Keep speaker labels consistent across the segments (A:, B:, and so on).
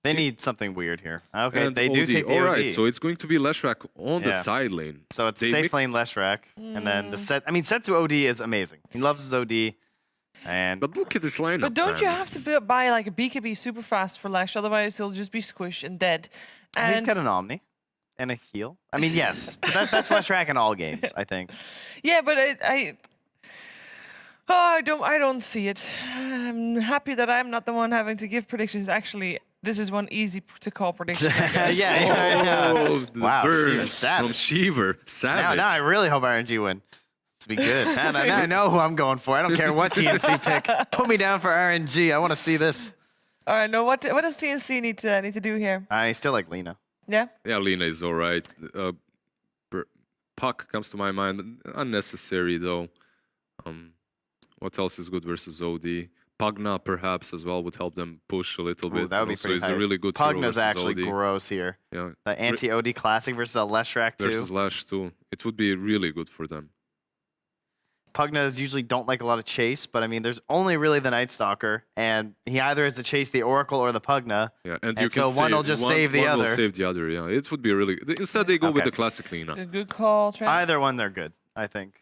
A: They need something weird here. Okay,
B: And
A: they do
B: OD.
A: take the OD.
B: Alright, so it's going to be Leshrac on the
A: Yeah.
B: side lane.
A: So it's
B: They
A: safe
B: mix-
A: lane Leshrac, and then the set. I mean, Setsu OD is amazing. He loves his OD, and
B: But look at this lineup,
C: But don't you
B: man.
C: have to buy like a BKB super fast for Lash, otherwise he'll just be squished and dead. And
A: he's got an Omni and a heal. I mean, yes, but that's Leshrac in all games, I think.
C: yeah, but I don't see it. I'm happy that I'm not the one having to give predictions. Actually, this is one easy to call prediction.
A: yeah.
B: Oh, the
A: Wow,
B: burns
A: Shiva,
B: from
A: savage.
B: Shiver. Savage.
A: Now I really hope RNG win. This will be good. Now I know who I'm going for. I don't care what TNC pick. Put me down for RNG. I want to see this.
C: All right, no. What does TNC need to do here?
A: I still like Lina.
C: Yeah.
B: Yeah, Lina is alright. Puck comes to my mind. Unnecessary, though. What else is good versus OD? Pugna, perhaps, as well, would help them push a little bit.
A: That would be
B: Also,
A: pretty
B: he's
A: tight.
B: a really good hero
A: Pugna's
B: versus
A: actually
B: OD.
A: gross here.
B: Yeah.
A: The anti-OD classic versus a Leshrac too.
B: Versus Lash, too. It would be really good for them.
A: Pugnas usually don't like a lot of chase, but I mean, there's only really the Night Stalker, and he either has to chase the Oracle or the Pugna.
B: Yeah,
A: And
B: you
A: so
B: can
A: one will just save the
B: one
A: other.
B: will save the other, yeah. It would be really... Instead, they go with
A: Okay.
B: the classic Lina.
C: A good call, Trent.
A: Either one, they're good, I think.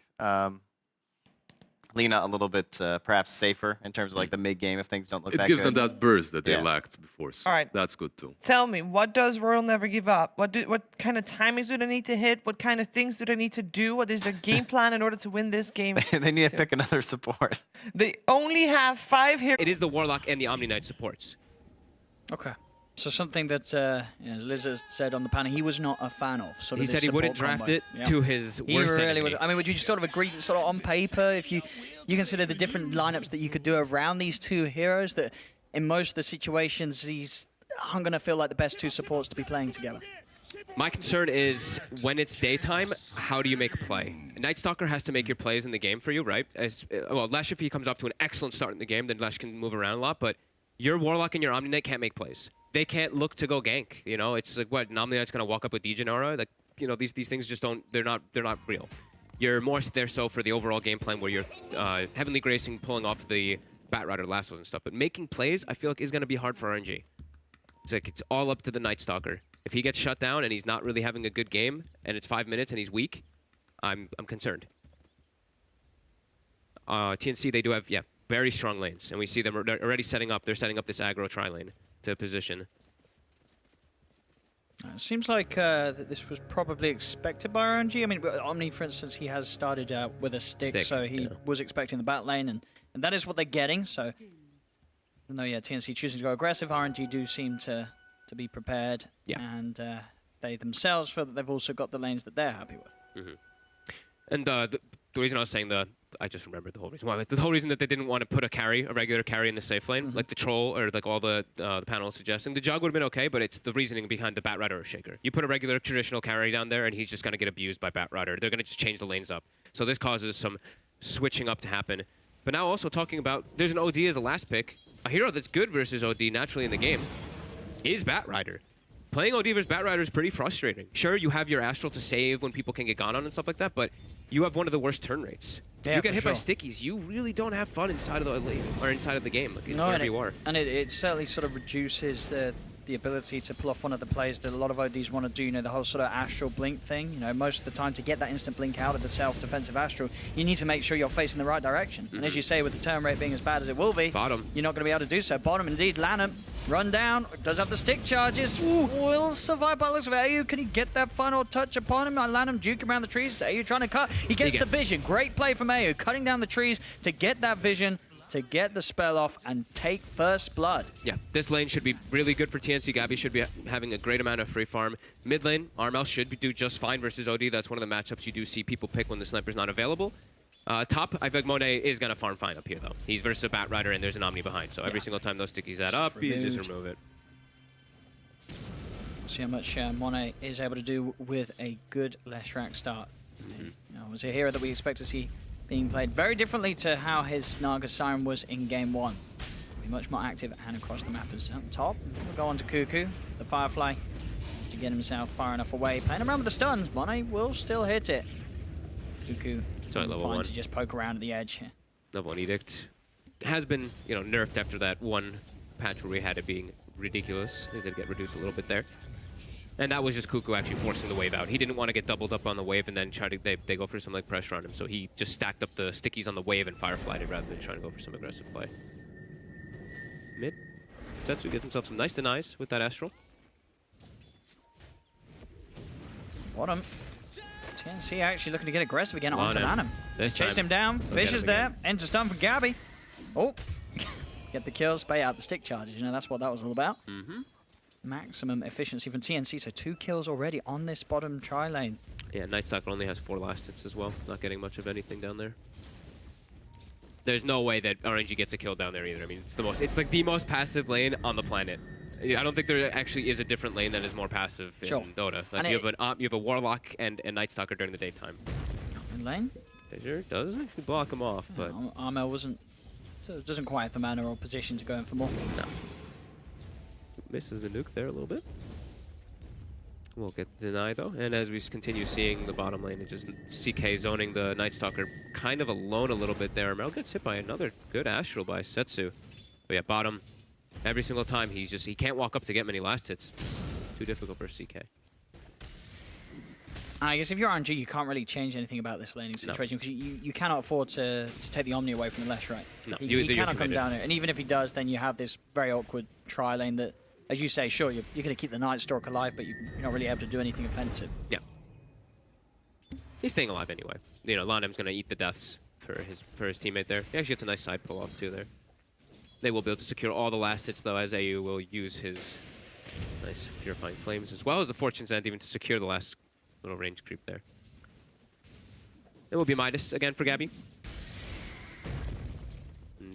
A: Lina a little bit perhaps safer in terms of like the mid game if things don't look
B: It
A: that
B: gives
A: good.
B: them that burst that they
A: Yeah.
B: lacked before, so
C: All right.
B: that's good too.
C: Tell me, what does Royal Never Give Up? What kind of timings do they need to hit? What kind of things do they need to do? What is their game plan in order to win this game?
A: They need to pick another support.
C: They only have 5 heroes.
D: It is the Warlock and the Omni Knight supports.
E: Okay. So something that Liz has said on the panel, he was not a fan of. Sort of
D: He
E: this
D: said he wouldn't
E: support
D: draft
E: combo.
D: it
E: Yeah.
D: to his
E: He
D: worst
E: really
D: enemy.
E: was. I mean, would you sort of agree, sort of on paper, if you consider the different lineups that you could do around these two heroes, that in most of the situations, these aren't going to feel like the best two supports to be playing together?
D: My concern is when it's daytime, how do you make a play? Night Stalker has to make your plays in the game for you, right? Well, Lesh, if he comes off to an excellent start in the game, then Lesh can move around a lot, but your Warlock and your Omni Knight can't make plays. They can't look to go gank, you know? It's like, what, an Omni Knight's going to walk up with Degeneron? Like, you know, these things just don't, they're not real. You're more there so for the overall game plan where you're Heavenly Gracing, pulling off the Bat Rider lassos and stuff, but making plays, I feel like is going to be hard for RNG. It's like, it's all up to the Night Stalker. If he gets shut down and he's not really having a good game, and it's 5 minutes and he's weak, I'm concerned. TNC, they do have, yeah, very strong lanes, and we see them already setting up. They're setting up this aggro tri-lane to position.
E: It seems like that this was probably expected by RNG. I mean, Omni, for instance, he has started out with a stick, so he was expecting the bat lane, and that is what they're getting. So, even though, yeah, TNC choosing to go aggressive, RNG do seem to be prepared, and they themselves feel that they've also got the lanes that they're happy with.
D: Mm-hmm. And the reason I was saying I just remembered the whole reason. Well, the whole reason that they didn't want to put a regular carry in the safe lane, like the troll or like all the panel is suggesting. The jug would have been okay, but it's the reasoning behind the Bat Rider or Shaker. You put a regular traditional carry down there, and he's just going to get abused by Bat Rider. They're going to just change the lanes up. So this causes some switching up to happen. But now also talking about, there's an OD as the last pick. A hero that's good versus OD naturally in the game is Bat Rider. Playing OD versus Bat Rider is pretty frustrating. Sure, you have your Astral to save when people can get gone on and stuff like that, but you have one of the worst turn rates.
E: Yeah,
D: if you get
E: for
D: hit by
E: sure.
D: stickies, you really don't have fun inside of the lane or inside of the game, like wherever you are.
E: And it certainly sort of reduces the ability to pull off one of the plays that a lot of ODs want to do, you know, the whole sort of Astral Blink thing. You know, most of the time to get that instant blink out of the self-defensive Astral, you need to make sure you're facing the right direction. And as you say, with the turn rate being as bad as it will be,
D: Bottom.
E: you're not going to be able to do so. Bottom, indeed, Lanham, run down, does have the stick charges, will survive by the looks of it. Ayu, can he get that final touch upon him? Lanham juking around the trees, Ayu trying to cut, he gets the vision. Great play from Ayu, cutting down the trees to get that vision, to get the spell off and take first blood.
D: Yeah, this lane should be really good for TNC. Gabby should be having a great amount of free farm. Mid lane, Armel should do just fine versus OD. That's one of the matchups you do see people pick when the sniper's not available. Top, I feel like Monet is going to farm fine up here, though. He's versus a Bat Rider, and there's an Omni behind. So every single time those stickies add up, you just remove it.
E: See how much Monet is able to do with a good Leshrac start. You know, it was a hero that we expect to see being played very differently to how his Naga Siren was in game 1. Be much more active and across the map as up top. We'll go on to Cuckoo, the Firefly, to get himself far enough away. Playing around with the stuns, Monet will still hit it. Cuckoo,
D: Sorry, level
E: fine
D: 1.
E: to just poke around at the edge.
D: Level 1 Edict has been, you know, nerfed after that one patch where we had it being ridiculous. They did get reduced a little bit there. And that was just Cuckoo actually forcing the wave out. He didn't want to get doubled up on the wave and then try to they go for some like pressure on him. So he just stacked up the stickies on the wave and fireflied it rather than trying to go for some aggressive play. Mid. Setsu gets himself some nice denies with that Astral.
E: Bottom. TNC actually looking to get aggressive again onto
D: Lanham.
E: Lanham. Chased him down. Vicious there. Enter stun for Gabby. Oh. Get the kills, pay out the stick charges. You know, that's what that was all about. Maximum efficiency from TNC. So 2 kills already on this bottom tri lane.
D: Yeah, Nightstalker only has 4 last hits as well. Not getting much of anything down there. There's no way that RNG gets a kill down there either. I mean, it's like the most passive lane on the planet. I don't think there actually is a different lane that is more passive in Dota. Like you have a Warlock and a Nightstalker during the daytime.
E: In lane?
D: Fissure does actually block him off, but
E: Armel doesn't quite have the mana or position to go in for more.
D: no. Misses the nuke there a little bit. We'll get the deny though, and as we continue seeing the bottom lane, it's just CK zoning the Nightstalker kind of alone a little bit there. Mel gets hit by another good Astral by Setsu. But yeah, bottom, every single time he can't walk up to get many last hits. It's too difficult for CK.
E: I guess if you're RNG, you can't really change anything about this laning situation because you cannot afford to take the Omni away from the left, right?
D: No,
E: he cannot come down here. And even if he does, then you have this very awkward tri lane that, as you say, sure, you're going to keep the Nightstalker alive, but you're not really able to do anything offensive.
D: Yeah. He's staying alive anyway. You know, Lanham's going to eat the deaths for his teammate there. He actually gets a nice side pull off too there. They will be able to secure all the last hits though, as AU will use his nice Purifying Flames as well as the Fortune's End even to secure the last little range creep there. It will be Midas again for Gabby.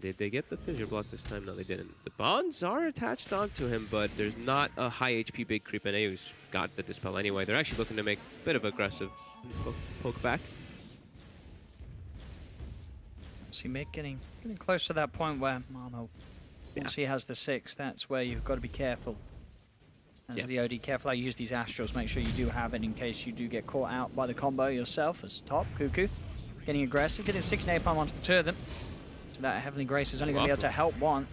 D: Did they get the fissure block this time? No, they didn't. The bonds are attached onto him, but there's not a high HP big creep, and AU's got the dispel anyway. They're actually looking to make a bit of aggressive poke back.
E: See Mick getting close to that point where Marmo, once he has the 6, that's where you've got to be careful. As the OD, careful how you use these Astrals. Make sure you do have it in case you do get caught out by the combo yourself as top. Cuckoo getting aggressive, getting 6 napalm onto the 2 of them. So that Heavenly Grace is only going to be able to help one.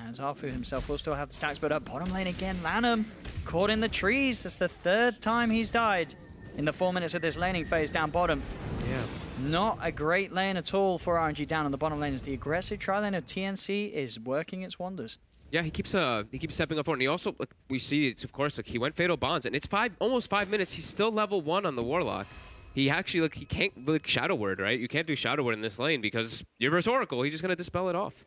E: As Arfu himself will still have the stacks built up. Bottom lane again, Lanham caught in the trees. That's the 3rd time he's died in the 4 minutes of this laning phase down bottom.
D: Yeah.
E: Not a great lane at all for RNG down on the bottom lane as the aggressive tri lane of TNC is working its wonders.
D: Yeah, he keeps stepping up forward, and he also, like, we see it's of course, like, he went Fatal Bonds, and it's almost 5 minutes. He's still level 1 on the Warlock. He actually, like, he can't like Shadow Word, right? You can't do Shadow Word in this lane because you're versus Oracle. He's just gonna dispel it off.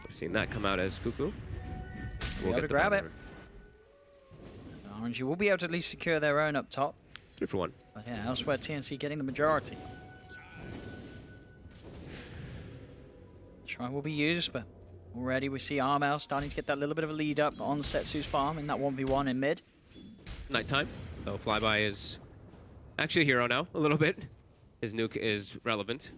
D: We've seen that come out as Cuckoo.
E: We'll get to grab it. RNG will be able to at least secure their own up top.
D: 3 for 1.
E: But yeah, elsewhere TNC getting the majority. Shrine will be used, but already we see Armel starting to get that little bit of a lead up on Setsu's farm in that 1v1 in mid.
D: Nighttime, though Flyby is actually a hero now, a little bit. His nuke is relevant.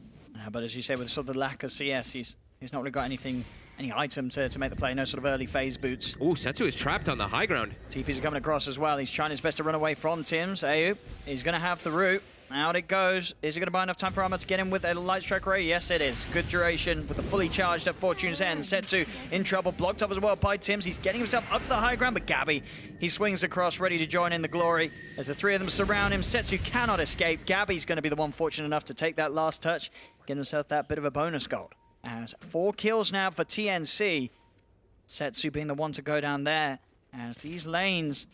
E: But as you say, with sort of the lack of CS, he's not really got any item to make the play, no sort of early phase boots.
D: Ooh, Setsu is trapped on the high ground.
E: TPs are coming across as well. He's trying his best to run away from Tim's. AU, he's going to have the root. Out it goes. Is he going to buy enough time for Armor to get him with a light strike ray? Yes, it is. Good duration with the fully charged up Fortune's End. Setsu in trouble, blocked up as well by Tims. He's getting himself up to the high ground, but Gabby, he swings across, ready to join in the glory. As the 3 of them surround him, Setsu cannot escape. Gabby's going to be the one fortunate enough to take that last touch, get himself that bit of a bonus gold. As 4 kills now for TNC. Setsu being the one to go down there. As these lanes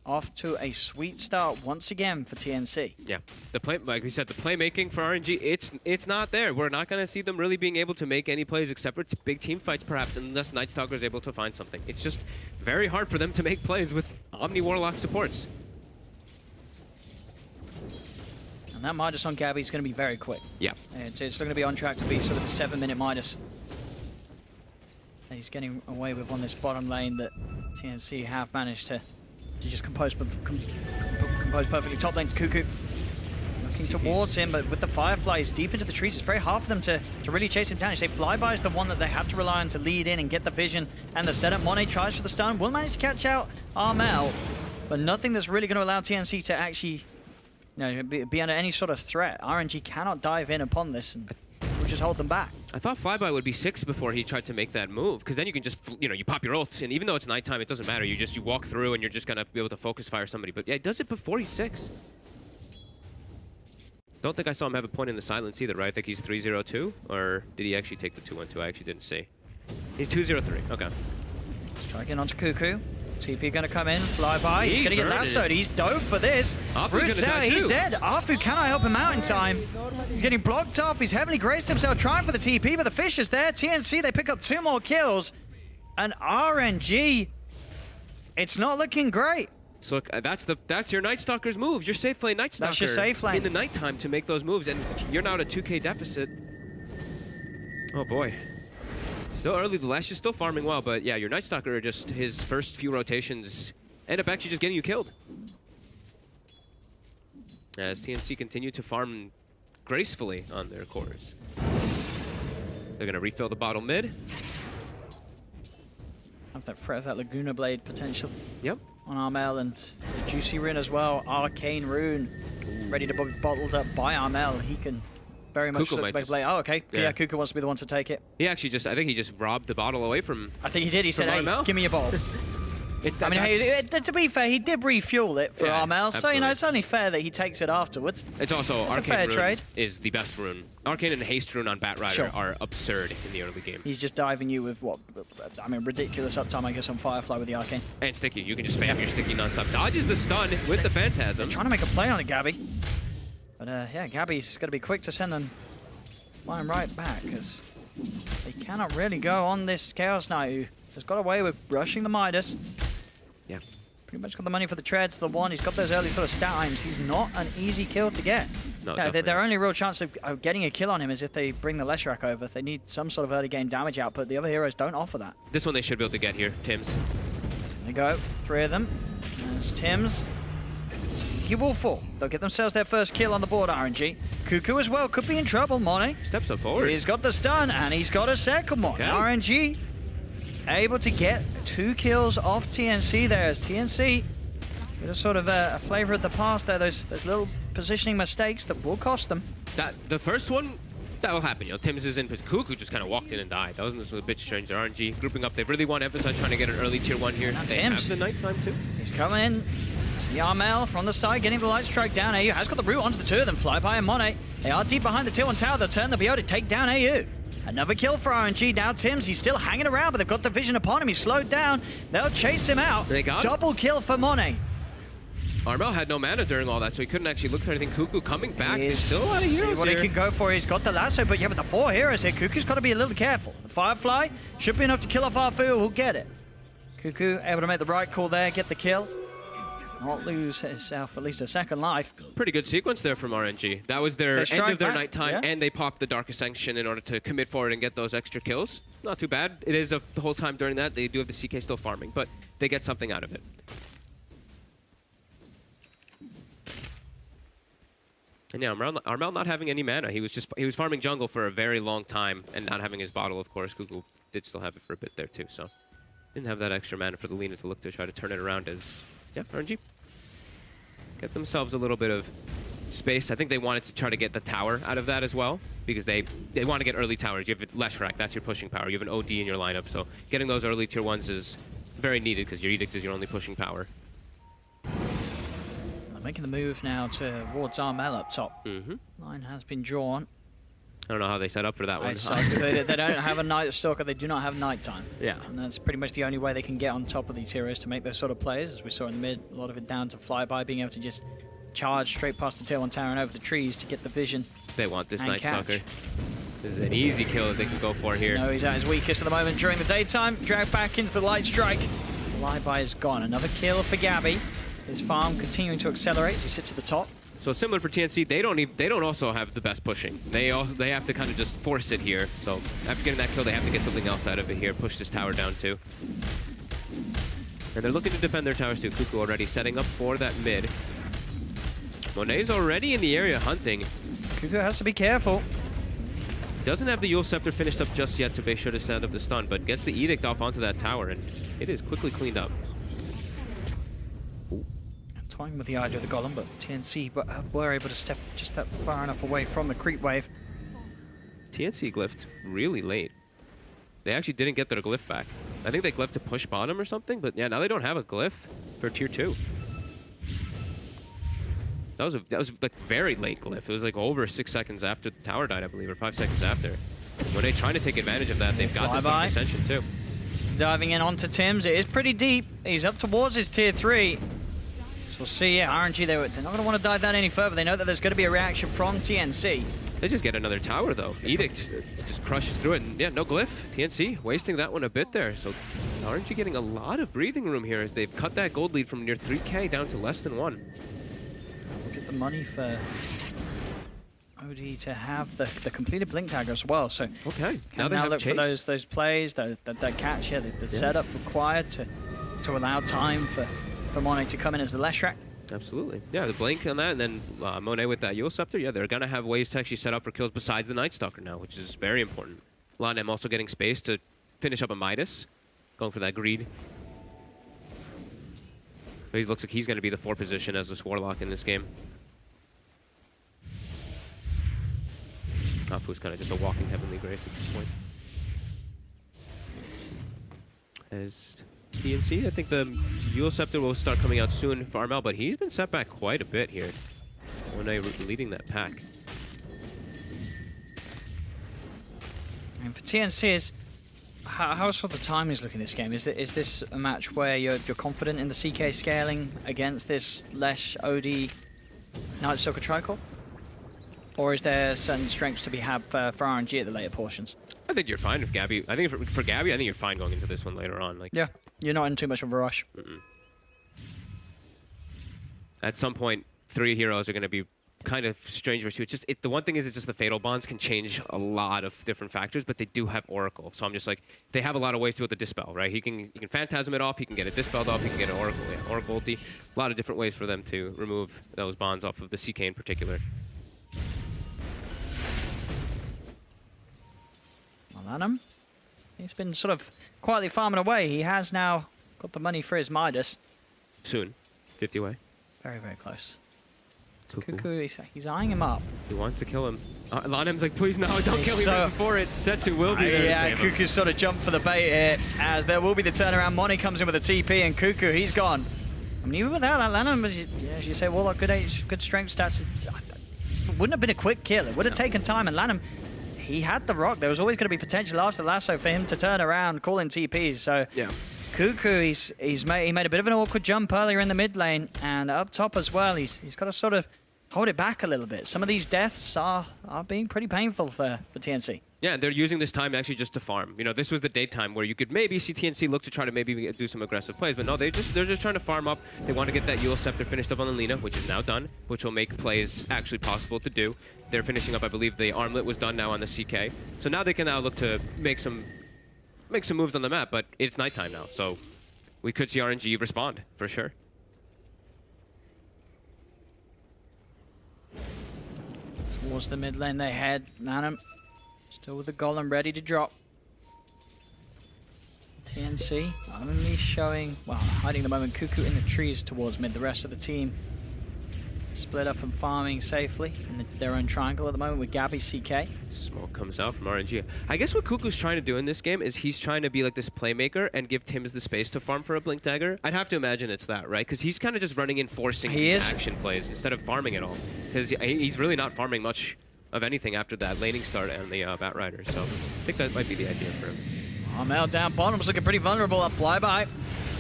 E: off to a sweet start once again for TNC.
D: Yeah, like we said, the playmaking for RNG, it's not there. We're not going to see them really being able to make any plays except for big team fights, perhaps, unless Nightstalker is able to find something. It's just very hard for them to make plays with Omni Warlock supports.
E: And that Midas on Gabby is going to be very quick.
D: Yeah.
E: It's still going to be on track to be sort of the 7-minute Midas. And he's getting away with on this bottom lane that TNC have managed to just compose perfectly. Top lane to Cuckoo. Looking towards him, but with the Fireflies deep into the trees, it's very hard for them to really chase him down. You say Flyby is the one that they have to rely on to lead in and get the vision and the setup. Monet tries for the stun, will manage to catch out Armel, but nothing that's really going to allow TNC to actually be under any sort of threat. RNG cannot dive in upon this and will just hold them back.
D: I thought Flyby would be 6 before he tried to make that move, because then you can just, you know, you pop your ult, and even though it's nighttime, it doesn't matter. You walk through, and you're just gonna be able to focus fire somebody. But yeah, he does it before he's 6. Don't think I saw him have a point in the silence either, right? I think he's 3-0-2, or did he actually take the 2-1-2? I actually didn't see. He's 2-0-3. Okay.
E: Let's try again onto Cuckoo. TP gonna come in, fly by. He's gonna get lassoed. He's dove for this. Roots out, he's dead. Arfu cannot help him out in time. He's getting blocked off. He's heavily graced himself trying for the TP, but the fish is there. TNC, they pick up 2 more kills. And RNG, it's not looking great.
D: So look, that's your Night Stalker's moves. Your safe lane Night Stalker.
E: That's your safe lane.
D: In the nighttime to make those moves, and you're now at a 2K deficit. Oh boy. Still early, the Lash is still farming well, but yeah, your Night Stalker, just his first few rotations end up actually just getting you killed. As TNC continue to farm gracefully on their cores. They're gonna refill the bottle mid.
E: Have that threat of that Laguna Blade potential.
D: Yep.
E: On Armel and Juicy Rune as well. Arcane Rune ready to be bottled up by Armel. He can very much
D: Cuckoo
E: look to make a play. Oh, okay. Yeah, Cuckoo wants to be the one to take it.
D: He actually I think he just robbed the bottle away from.
E: I think he did. He said, hey,
D: Armel?
E: give me your bottle. I mean, hey, to be fair, he did refuel it for Armel, so, you know, it's only fair that he takes it afterwards.
D: It's also,
E: Arcane a fair
D: Rune
E: trade.
D: is the best rune. Arcane and Haste Rune on Bat Rider are absurd in the early game.
E: He's just diving you with what, I mean, ridiculous uptime, I guess, on Firefly with the Arcane.
D: And Sticky. You can just spam your Sticky nonstop. Dodges the stun with the Phantasm.
E: Trying to make a play on it, Gabby. But yeah, Gabby's got to be quick to send them flying right back, because they cannot really go on this Chaos Knight, who has got away with rushing the Midas.
D: Yeah.
E: Pretty much got the money for the treads, the one. He's got those early sort of stat items. He's not an easy kill to get.
D: No,
E: their only real chance of getting a kill on him is if they bring the Leshrac over. If they need some sort of early game damage output, the other heroes don't offer that.
D: This one they should be able to get here, Tims.
E: There they go. 3 of them. There's Tims. He will fall. They'll get themselves their first kill on the board, RNG. Cuckoo as well could be in trouble, Monet.
D: Steps up forward.
E: He's got the stun, and he's got a second one.
D: Okay.
E: RNG able to get 2 kills off TNC there, as TNC with a sort of a flavor of the past there, those little positioning mistakes that will cost them.
D: The first one, that will happen. You know, Tims is in, but Cuckoo just kind of walked in and died. That was just a bit strange. RNG grouping up. They really want to emphasize trying to get an early tier 1 here.
E: That's
D: they
E: him.
D: have the nighttime too.
E: He's coming in. See Armel from the side, getting the light strike down. AU has got the root onto the 2 of them. Flyby and Monet. They are deep behind the tier 1 tower. They'll turn. They'll be able to take down AU. Another kill for RNG. Now Tims, he's still hanging around, but they've got the vision upon him. He's slowed down. They'll chase him out.
D: They got
E: double kill for Monet.
D: Armel had no mana during all that, so he couldn't actually look for anything. Cuckoo coming back. There's still a lot of heroes
E: what
D: here.
E: he can go for. He's got the lasso, but yeah, with the 4 heroes here, Cuckoo's got to be a little careful. The Firefly should be enough to kill off Arfu. Who'll get it? Cuckoo able to make the right call there, get the kill. Not lose himself at least a second life.
D: Pretty good sequence there from RNG. That was their end of their nighttime, and they popped the Dark Ascension in order to commit forward and get those extra kills. Not too bad. It is the whole time during that. They do have the CK still farming, but they get something out of it. And yeah, Armel not having any mana. He was farming jungle for a very long time and not having his bottle, of course. Cuckoo did still have it for a bit there too, so didn't have that extra mana for the Lina to look to try to turn it around as, yeah, RNG get themselves a little bit of space. I think they wanted to try to get the tower out of that as well, because they want to get early towers. You have Leshrac, that's your pushing power. You have an OD in your lineup, so getting those early tier 1s is very needed because your Edict is your only pushing power.
E: Making the move now towards Armel up top. Line has been drawn.
D: I don't know how they set up for that one.
E: Because they don't have a Night Stalker, they do not have nighttime.
D: Yeah.
E: And that's pretty much the only way they can get on top of these heroes to make those sort of plays. As we saw in the mid, a lot of it down to Flyby, being able to just charge straight past the tier 1 tower and over the trees to get the vision.
D: They want this Night
E: catch.
D: Stalker. This is an easy kill that they can go for here.
E: No, he's at his weakest at the moment during the daytime. Dragged back into the light strike. Flyby is gone. Another kill for Gabby. His farm continuing to accelerate as he sits at the top.
D: So similar for TNC, they don't also have the best pushing. They have to kind of just force it here. So after getting that kill, they have to get something else out of it here. Push this tower down too. And they're looking to defend their towers too. Cuckoo already setting up for that mid. Monet's already in the area hunting.
E: Cuckoo has to be careful.
D: Doesn't have the Yule Scepter finished up just yet to be sure to set up the stun, but gets the Edict off onto that tower, and it is quickly cleaned up.
E: Toying with the idea of the Golem, but TNC were able to step just that far enough away from the creep wave.
D: TNC glyphed really late. They actually didn't get their glyph back. I think they glyphed to push bottom or something, but yeah, now they don't have a glyph for tier 2. That was like very late glyph. It was like over 6 seconds after the tower died, I believe, or 5 seconds after. When they're trying to take advantage of that, they've got this Dark Ascension too.
E: Diving in onto Tim's. It is pretty deep. He's up towards his tier 3. So we'll see. Yeah, RNG, they're not going to want to dive that any further. They know that there's going to be a reaction from TNC.
D: They just get another tower though. Edict just crushes through it. And yeah, no glyph. TNC wasting that one a bit there. So RNG getting a lot of breathing room here as they've cut that gold lead from near 3K down to less than 1.
E: We'll get the money for OD to have the completed blink dagger as well. So
D: okay,
E: now they look for those plays, that catch, yeah, the setup required to allow time for Monet to come in as the Leshrac.
D: Absolutely. Yeah, the blink on that, and then Monet with that Yule Scepter. Yeah, they're going to have ways to actually set up for kills besides the Night Stalker now, which is very important. Lanem also getting space to finish up a Midas, going for that greed. But he looks like he's going to be the 4 position as this Warlock in this game. Afu's kind of just a walking Heavenly Grace at this point. As TNC, I think the Yule Scepter will start coming out soon for Armel, but he's been set back quite a bit here. Monet leading that pack.
E: And for TNC, how sort of the time is looking this game? Is this a match where you're confident in the CK scaling against this Lesh, OD, Night Stalker Tricore? Or is there certain strengths to be had for RNG at the later portions?
D: I think you're fine if Gabby. I think for Gabby, I think you're fine going into this one later on. Like,
E: yeah, you're not in too much of a rush.
D: At some point, 3 heroes are going to be kind of strange versus 2. It's just the one thing is, it's just the fatal bonds can change a lot of different factors, but they do have Oracle. So I'm just like, they have a lot of ways to be able to dispel, right? He can Phantasm it off, he can get it dispelled off, he can get an Oracle, Oracle ulti. A lot of different ways for them to remove those bonds off of the CK in particular.
E: Lanem, he's been sort of quietly farming away. He has now got the money for his Midas.
D: Soon. 50 away.
E: Very, very close.
D: Cuckoo.
E: He's eyeing him up.
D: He wants to kill him. Lanem's like, please no, don't kill me right before it. Setsu will be there to
E: yeah,
D: save him.
E: Cuckoo's sort of jumped for the bait here, as there will be the turnaround. Money comes in with a TP, and Cuckoo, he's gone. I mean, even without that, Lanem, as you say, Warlock, good strength stats. It wouldn't have been a quick kill. It would have taken time, and Lanem, he had the rock. There was always going to be potential after the lasso for him to turn around, call in TPs. So
D: yeah,
E: Cuckoo, he made a bit of an awkward jump earlier in the mid lane, and up top as well. He's got to sort of hold it back a little bit. Some of these deaths are being pretty painful for TNC.
D: Yeah, they're using this time actually just to farm. You know, this was the daytime where you could maybe see TNC look to try to maybe do some aggressive plays, but no, they're just trying to farm up. They want to get that Yule Scepter finished up on the Lina, which is now done, which will make plays actually possible to do. They're finishing up, I believe, the Armlet was done now on the CK. So now they can now look to make some moves on the map, but it's nighttime now, so we could see RNG respond for sure.
E: Towards the mid lane they head. Lanem still with the golem ready to drop. TNC only showing, well, hiding the moment. Cuckoo in the trees towards mid. The rest of the team split up and farming safely in their own triangle at the moment with Gabby, CK.
D: Smoke comes out from RNG. I guess what Cuckoo's trying to do in this game is he's trying to be like this playmaker and give Tims the space to farm for a Blink Dagger. I'd have to imagine it's that, right? Because he's kind of just running in, forcing these action plays instead of farming it all. Because he's really not farming much of anything after that laning start and the Bat Rider. So I think that might be the idea for him.
E: Armel down bottom's looking pretty vulnerable. A flyby.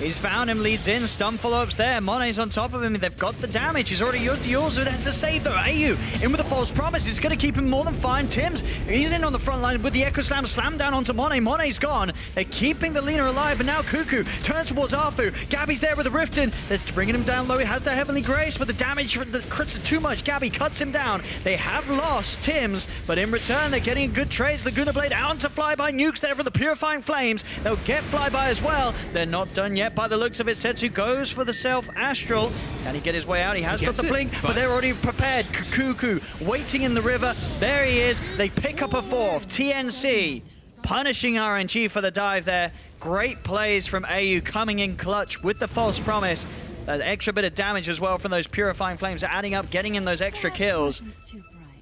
E: He's found him, leads in, stun follow-ups there. Monet's on top of him, they've got the damage. He's already used the yours, so that's a save though. AU in with a false promise, it's gonna keep him more than fine. Tims, he's in on the front line with the Echo Slam down onto Monet. Monet's gone. They're keeping the Lina alive, and now Cuckoo turns towards Arfu. Gabby's there with the Riften. They're bringing him down low. He has the Heavenly Grace, but the damage from the crits are too much. Gabby cuts him down. They have lost Tims, but in return, they're getting good trades. Laguna Blade out to Flyby. Nukes there for the Purifying Flames. They'll get Flyby as well. They're not done yet by the looks of it. Setsu goes for the self-astral. Can he get his way out? He has got the blink, but they're already prepared. Cuckoo waiting in the river. There he is. They pick up a fourth. TNC punishing RNG for the dive there. Great plays from AU coming in clutch with the false promise. That extra bit of damage as well from those Purifying Flames adding up, getting in those extra kills.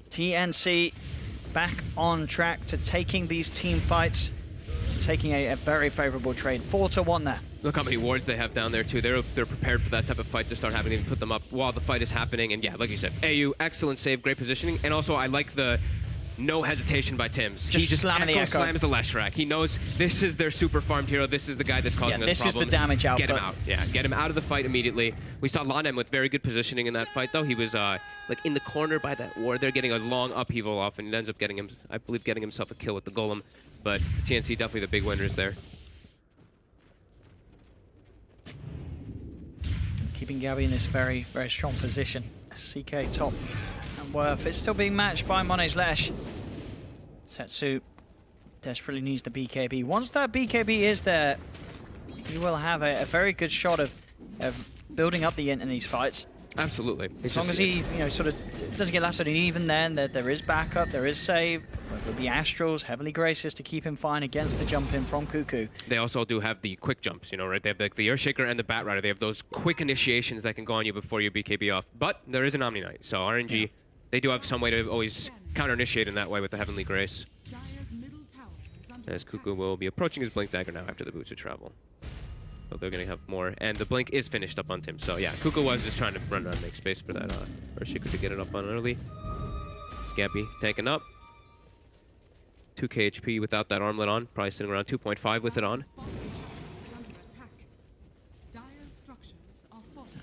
E: TNC back on track to taking these team fights, taking a very favorable trade. 4-1 there.
D: Look how many wards they have down there too. They're prepared for that type of fight to start having to put them up while the fight is happening. And yeah, like you said, AU, excellent save, great positioning. And also I like the no hesitation by Tims.
E: Just
D: He just
E: slamming the Echo.
D: slams the Leshrac. He knows this is their super farmed hero. This is the guy that's causing us
E: this is
D: problems.
E: the damage output.
D: Get him out. Yeah, get him out of the fight immediately. We saw Lanem with very good positioning in that fight though. He was like in the corner by that ward. They're getting a long upheaval off and it ends up getting him, I believe, getting himself a kill with the Golem. But TNC definitely the big winners there.
E: Keeping Gabby in this very strong position. CK top and Worth. It's still being matched by Mone's Lesh. Setsu desperately needs the BKB. Once that BKB is there, you will have a very good shot of building up the int in these fights.
D: Absolutely.
E: As long as he, sort of doesn't get lassoed, and even then, there is backup, there is save. Whether it be Astrals, Heavenly Graces to keep him fine against the jump in from Cuckoo.
D: They also do have the quick jumps, right? They have the Earthshaker and the Bat Rider. They have those quick initiations that can go on you before you BKB off. But there is an Omni Knight, so RNG, they do have some way to always counter-initiate in that way with the Heavenly Grace. As Cuckoo will be approaching his Blink Dagger now after the Boots of Travel. So they're going to have more. And the Blink is finished up on Tim. So yeah, Cuckoo was just trying to run around and make space for that Earthshaker to get it up on early. Scampy tanking up. 2k HP without that armlet on. Probably sitting around 2.5 with it on.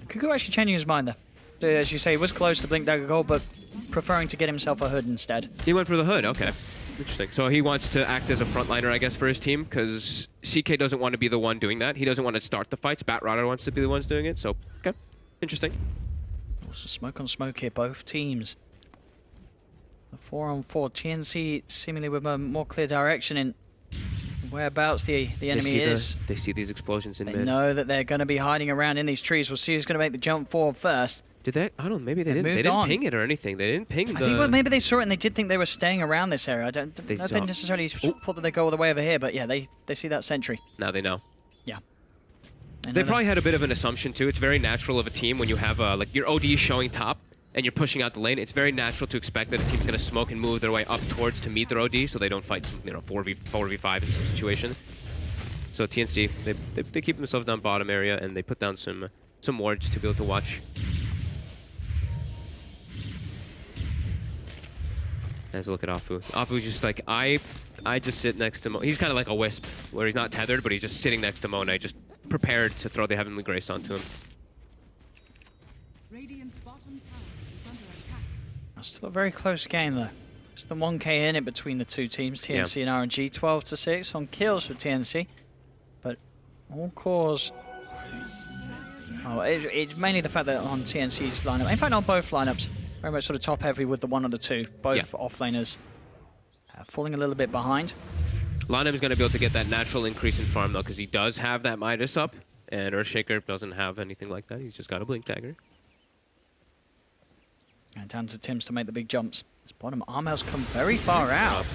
E: Cuckoo actually changing his mind there. As you say, he was close to Blink Dagger Gold, but preferring to get himself a hood instead.
D: He went for the hood, okay. Interesting. So he wants to act as a frontliner, I guess, for his team, because CK doesn't want to be the one doing that. He doesn't want to start the fights. Bat Rider wants to be the ones doing it, so, okay. Interesting.
E: Also smoke on smoke here, both teams. The 4-on-4, TNC seemingly with a more clear direction in whereabouts the enemy is.
D: They see these explosions in
E: They
D: mid.
E: know that they're going to be hiding around in these trees. We'll see who's going to make the jump forward first.
D: Did they? I don't know. Maybe they didn't. They
E: moved
D: didn't
E: on.
D: ping it or anything. They didn't ping the...
E: I think well, maybe they saw it and they did think they were staying around this area. I don't
D: They
E: know if
D: saw-
E: they necessarily thought that they go all the way over here, but yeah, they see that sentry.
D: Now they know.
E: Yeah.
D: They probably had a bit of an assumption, too. It's very natural of a team when you have, like, your OD showing top and you're pushing out the lane. It's very natural to expect that a team's going to smoke and move their way up towards to meet their OD so they don't fight, 4v5 in some situation. So TNC, they keep themselves down bottom area and they put down some wards to be able to watch. Let's look at Afu. Afu's just like, I just sit next to Mo. He's kind of like a wisp, where he's not tethered, but he's just sitting next to Monet, just prepared to throw the Heavenly Grace onto him.
F: Radiant's bottom tower is under attack.
E: Still a very close game though. It's the 1k in it between the two teams, TNC and RNG. 12-6 on kills for TNC, but all cores. Oh, it's mainly the fact that on TNC's lineup, in fact on both lineups, very much sort of top heavy with the 1 or the 2. Both offlaners falling a little bit behind.
D: Lanem's going to be able to get that natural increase in farm though, because he does have that Midas up, and Earthshaker doesn't have anything like that. He's just got a Blink Dagger.
E: And down to Tims to make the big jumps. His bottom Armel's come very far out.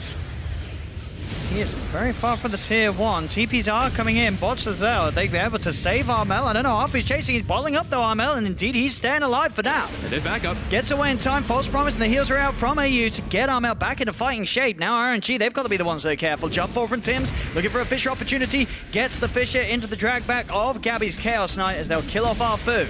E: He is very far from the tier 1. TPs are coming in. Bots as well. They'll be able to save Armel. I don't know. Afu's chasing. He's bottling up though, Armel. And indeed, he's staying alive for now.
D: And then back up.
E: Gets away in time. False promise. And the heals are out from AU to get Armel back into fighting shape. Now RNG, they've got to be the ones that are careful. Jump forward from Tims. Looking for a Fissure opportunity. Gets the Fissure into the drag back of Gabby's Chaos Knight as they'll kill off Afu.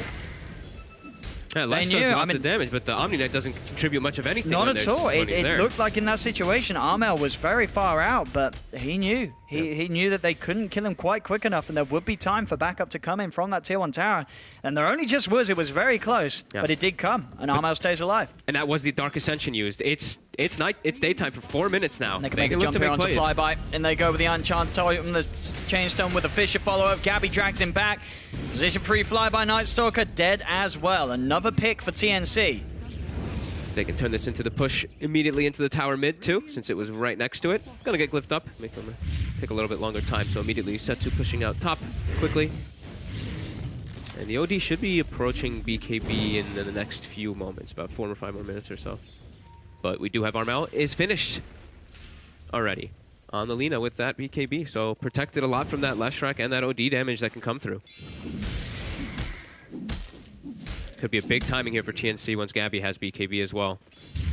D: Yeah, Lesh
E: knew,
D: does lots
E: I mean-
D: of damage, but the Omni Knight doesn't contribute much of anything.
E: Not
D: when
E: at
D: there's-
E: all.
D: when he's
E: It
D: there.
E: looked like in that situation, Armel was very far out, but he knew. He knew that they couldn't kill him quite quick enough, and there would be time for backup to come in from that tier 1 tower. And there only just was. It was very close, but it did come, and Armel stays alive.
D: And that was the Dark Ascension used. It's night. It's daytime for 4 minutes now.
E: And they can make a
D: look
E: jump
D: to
E: here
D: make
E: onto
D: plays.
E: Flyby, and they go with the Unchant Totem, the Chainstone with the Fissure follow-up. Gabby drags him back. Position pre-Flyby, Night Stalker dead as well. Another pick for TNC.
D: They can turn this into the push immediately into the tower mid too, since it was right next to it. It's gonna get glyphed up, make them take a little bit longer time. So immediately Setsu pushing out top quickly. And the OD should be approaching BKB in the next few moments, about 4 or 5 more minutes or so. But we do have Armel is finished already on the Lina with that BKB. So protected a lot from that Leshrac and that OD damage that can come through. Could be a big timing here for TNC once Gabby has BKB as well.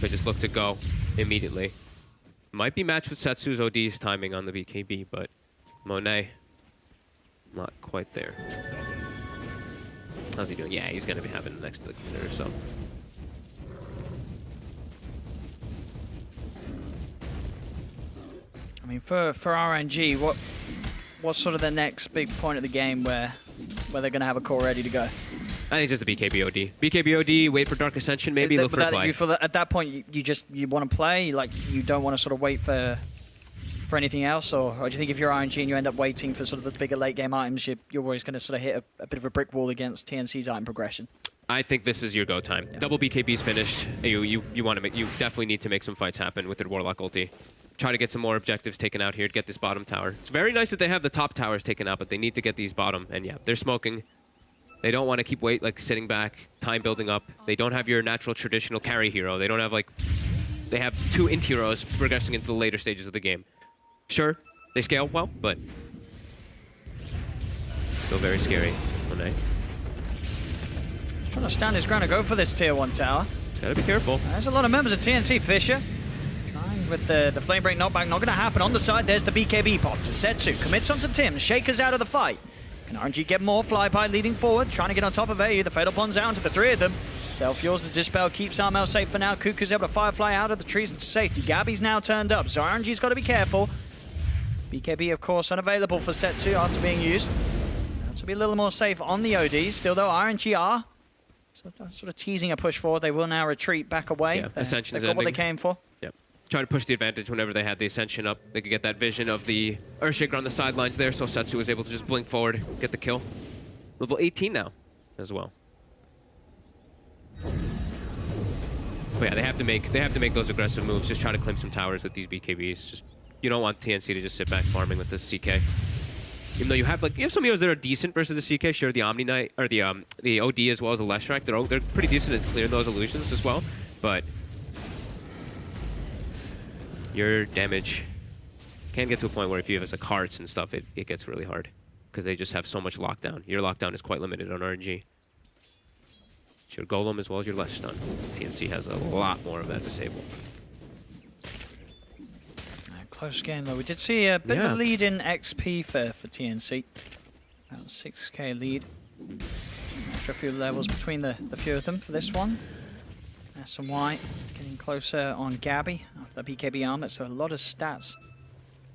D: They just look to go immediately. Might be matched with Setsu's OD's timing on the BKB, but Monet, not quite there. How's he doing? Yeah, he's going to be having the next minute or so.
E: I mean, for RNG, what's sort of the next big point of the game where they're going to have a core ready to go?
D: I think just the BKB OD. BKB OD, wait for Dark Ascension, maybe look for a play.
E: You feel that at that point you want to play, like you don't want to sort of wait for anything else, or do you think if you're RNG and you end up waiting for sort of the bigger late game items, you're always going to sort of hit a bit of a brick wall against TNC's item progression?
D: I think this is your go time. Yeah. Double BKB's finished. You want to make, you definitely need to make some fights happen with your Warlock ulti. Try to get some more objectives taken out here to get this bottom tower. It's very nice that they have the top towers taken out, but they need to get these bottom. And yeah, they're smoking. They don't want to keep sitting back, time building up. They don't have your natural traditional carry hero. They don't have they have 2 int heroes progressing into the later stages of the game. Sure, they scale well, but still very scary. Monet.
E: He's trying to stand his ground and go for this tier 1 tower.
D: Gotta be careful.
E: There's a lot of members of TNC. Fisher trying with the flame break knockback. Not going to happen. On the side, there's the BKB pop to Setsu. Commits onto Tim. Shaker's out of the fight. Can RNG get more? Flyby leading forward, trying to get on top of AU. The Fatal Bond's out to the 3 of them. Self-yours, the Dispel keeps Armel safe for now. Cuckoo's able to Firefly out of the trees into safety. Gabby's now turned up, so RNG's got to be careful. BKB, of course, unavailable for Setsu after being used. Have to be a little more safe on the ODs. Still, though, RNG are sort of teasing a push forward. They will now retreat back away.
D: Yeah, Ascension's
E: they've got what they
D: ending.
E: came for.
D: Yep. Try to push the advantage whenever they had the Ascension up. They could get that vision of the Earthshaker on the sidelines there, so Setsu was able to just blink forward, get the kill. Level 18 now, as well. But yeah, they have to make those aggressive moves. Just try to claim some towers with these BKBs. Just you don't want TNC to just sit back farming with this CK. Even though you have some heroes that are decent versus the CK. Sure, the Omni Knight or the OD as well as the Leshrac. They're pretty decent. It's clear those illusions as well, but your damage can get to a point where if you have hearts and stuff, it gets really hard because they just have so much lockdown. Your lockdown is quite limited on RNG. It's your Golem as well as your Lesh stun. TNC has a lot more of that disable.
E: Close game though. We did see a bit of a lead in XP for TNC. About 6k lead. Extra few levels between the few of them for this one. S and Y getting closer on Gabby after the BKB armor, so a lot of stats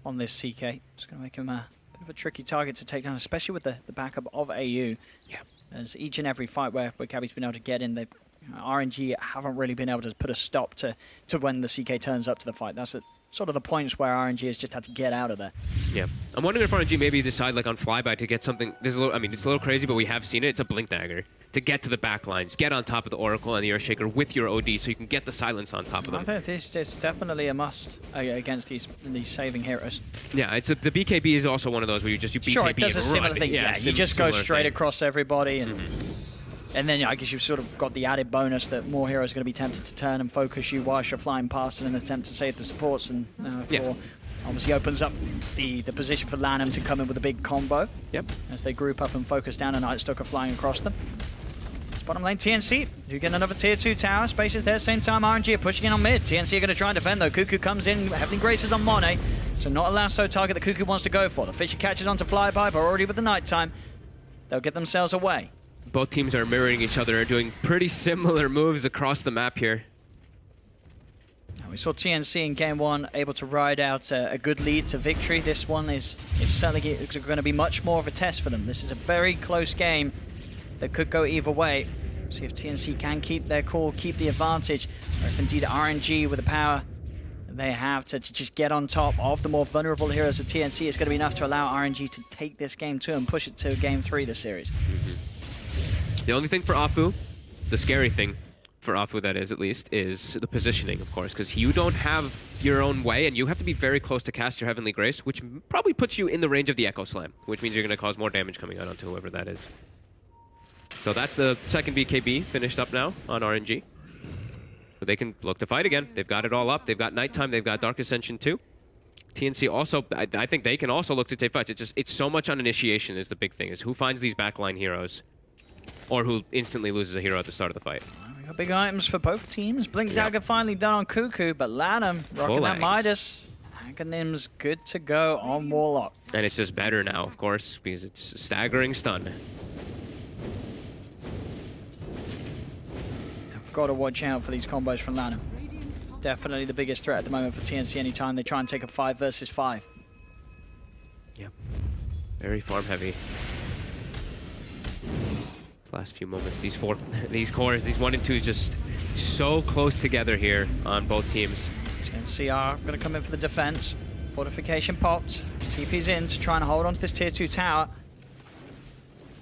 E: on this CK. It's going to make him a bit of a tricky target to take down, especially with the backup of AU. Yeah. As each and every fight where Gabby's been able to get in, RNG haven't really been able to put a stop to when the CK turns up to the fight. That's sort of the points where RNG has just had to get out of there.
D: Yeah. I'm wondering if RNG maybe decide on Flyby to get something. There's a little, I mean, it's a little crazy, but we have seen it. It's a Blink Dagger to get to the back lines, get on top of the Oracle and the Earthshaker with your OD so you can get the silence on top of them.
E: I think this is definitely a must against these saving heroes.
D: Yeah, it's the BKB is also one of those where you BKB
E: sure, it does
D: and
E: a similar
D: run.
E: thing. Yeah, you just go straight across everybody and and then I guess you've sort of got the added bonus that more heroes are going to be tempted to turn and focus you whilst you're flying past in an attempt to save the supports, and obviously opens up the position for Lanham to come in with a big combo.
D: Yep. As
E: they group up and focus down, a Night Stalker flying across them. It's bottom lane TNC. You get another tier 2 tower. Spaces there, same time RNG are pushing in on mid. TNC are going to try and defend though. Cuckoo comes in, Heavenly Graces on Monet. So not a lasso target that Cuckoo wants to go for. The Fisher catches onto Flyby, but already with the nighttime, they'll get themselves away.
D: Both teams are mirroring each other, are doing pretty similar moves across the map here.
E: We saw TNC in game 1 able to ride out a good lead to victory. This one is certainly going to be much more of a test for them. This is a very close game that could go either way. See if TNC can keep their cool, keep the advantage, or if indeed RNG with the power they have to just get on top of the more vulnerable heroes of TNC is going to be enough to allow RNG to take this game 2 and push it to game 3 this series.
D: The only thing for Afu, the scary thing for Afu that is at least, is the positioning, of course, because you don't have your own way and you have to be very close to cast your Heavenly Grace, which probably puts you in the range of the Echo Slam, which means you're going to cause more damage coming out onto whoever that is. So that's the second BKB finished up now on RNG. But they can look to fight again. They've got it all up. They've got Nighttime. They've got Dark Ascension too. TNC also, I think they can also look to take fights. It's so much on initiation is the big thing, is who finds these backline heroes or who instantly loses a hero at the start of the fight.
E: Got big items for both teams. Blink Dagger finally done on Cuckoo, but Lanham rocking
D: Full
E: that
D: Axe.
E: Midas. Aghanim's good to go on Warlock.
D: And it's just better now, of course, because it's a staggering stun.
E: Got to watch out for these combos from Lanham. Definitely the biggest threat at the moment for TNC anytime they try and take a 5 versus 5.
D: Yeah. Very farm heavy. Last few moments, these cores, these 1 and 2 just so close together here on both teams.
E: TNC are going to come in for the defense. Fortification popped. TP's in to try and hold on to this tier 2 tower.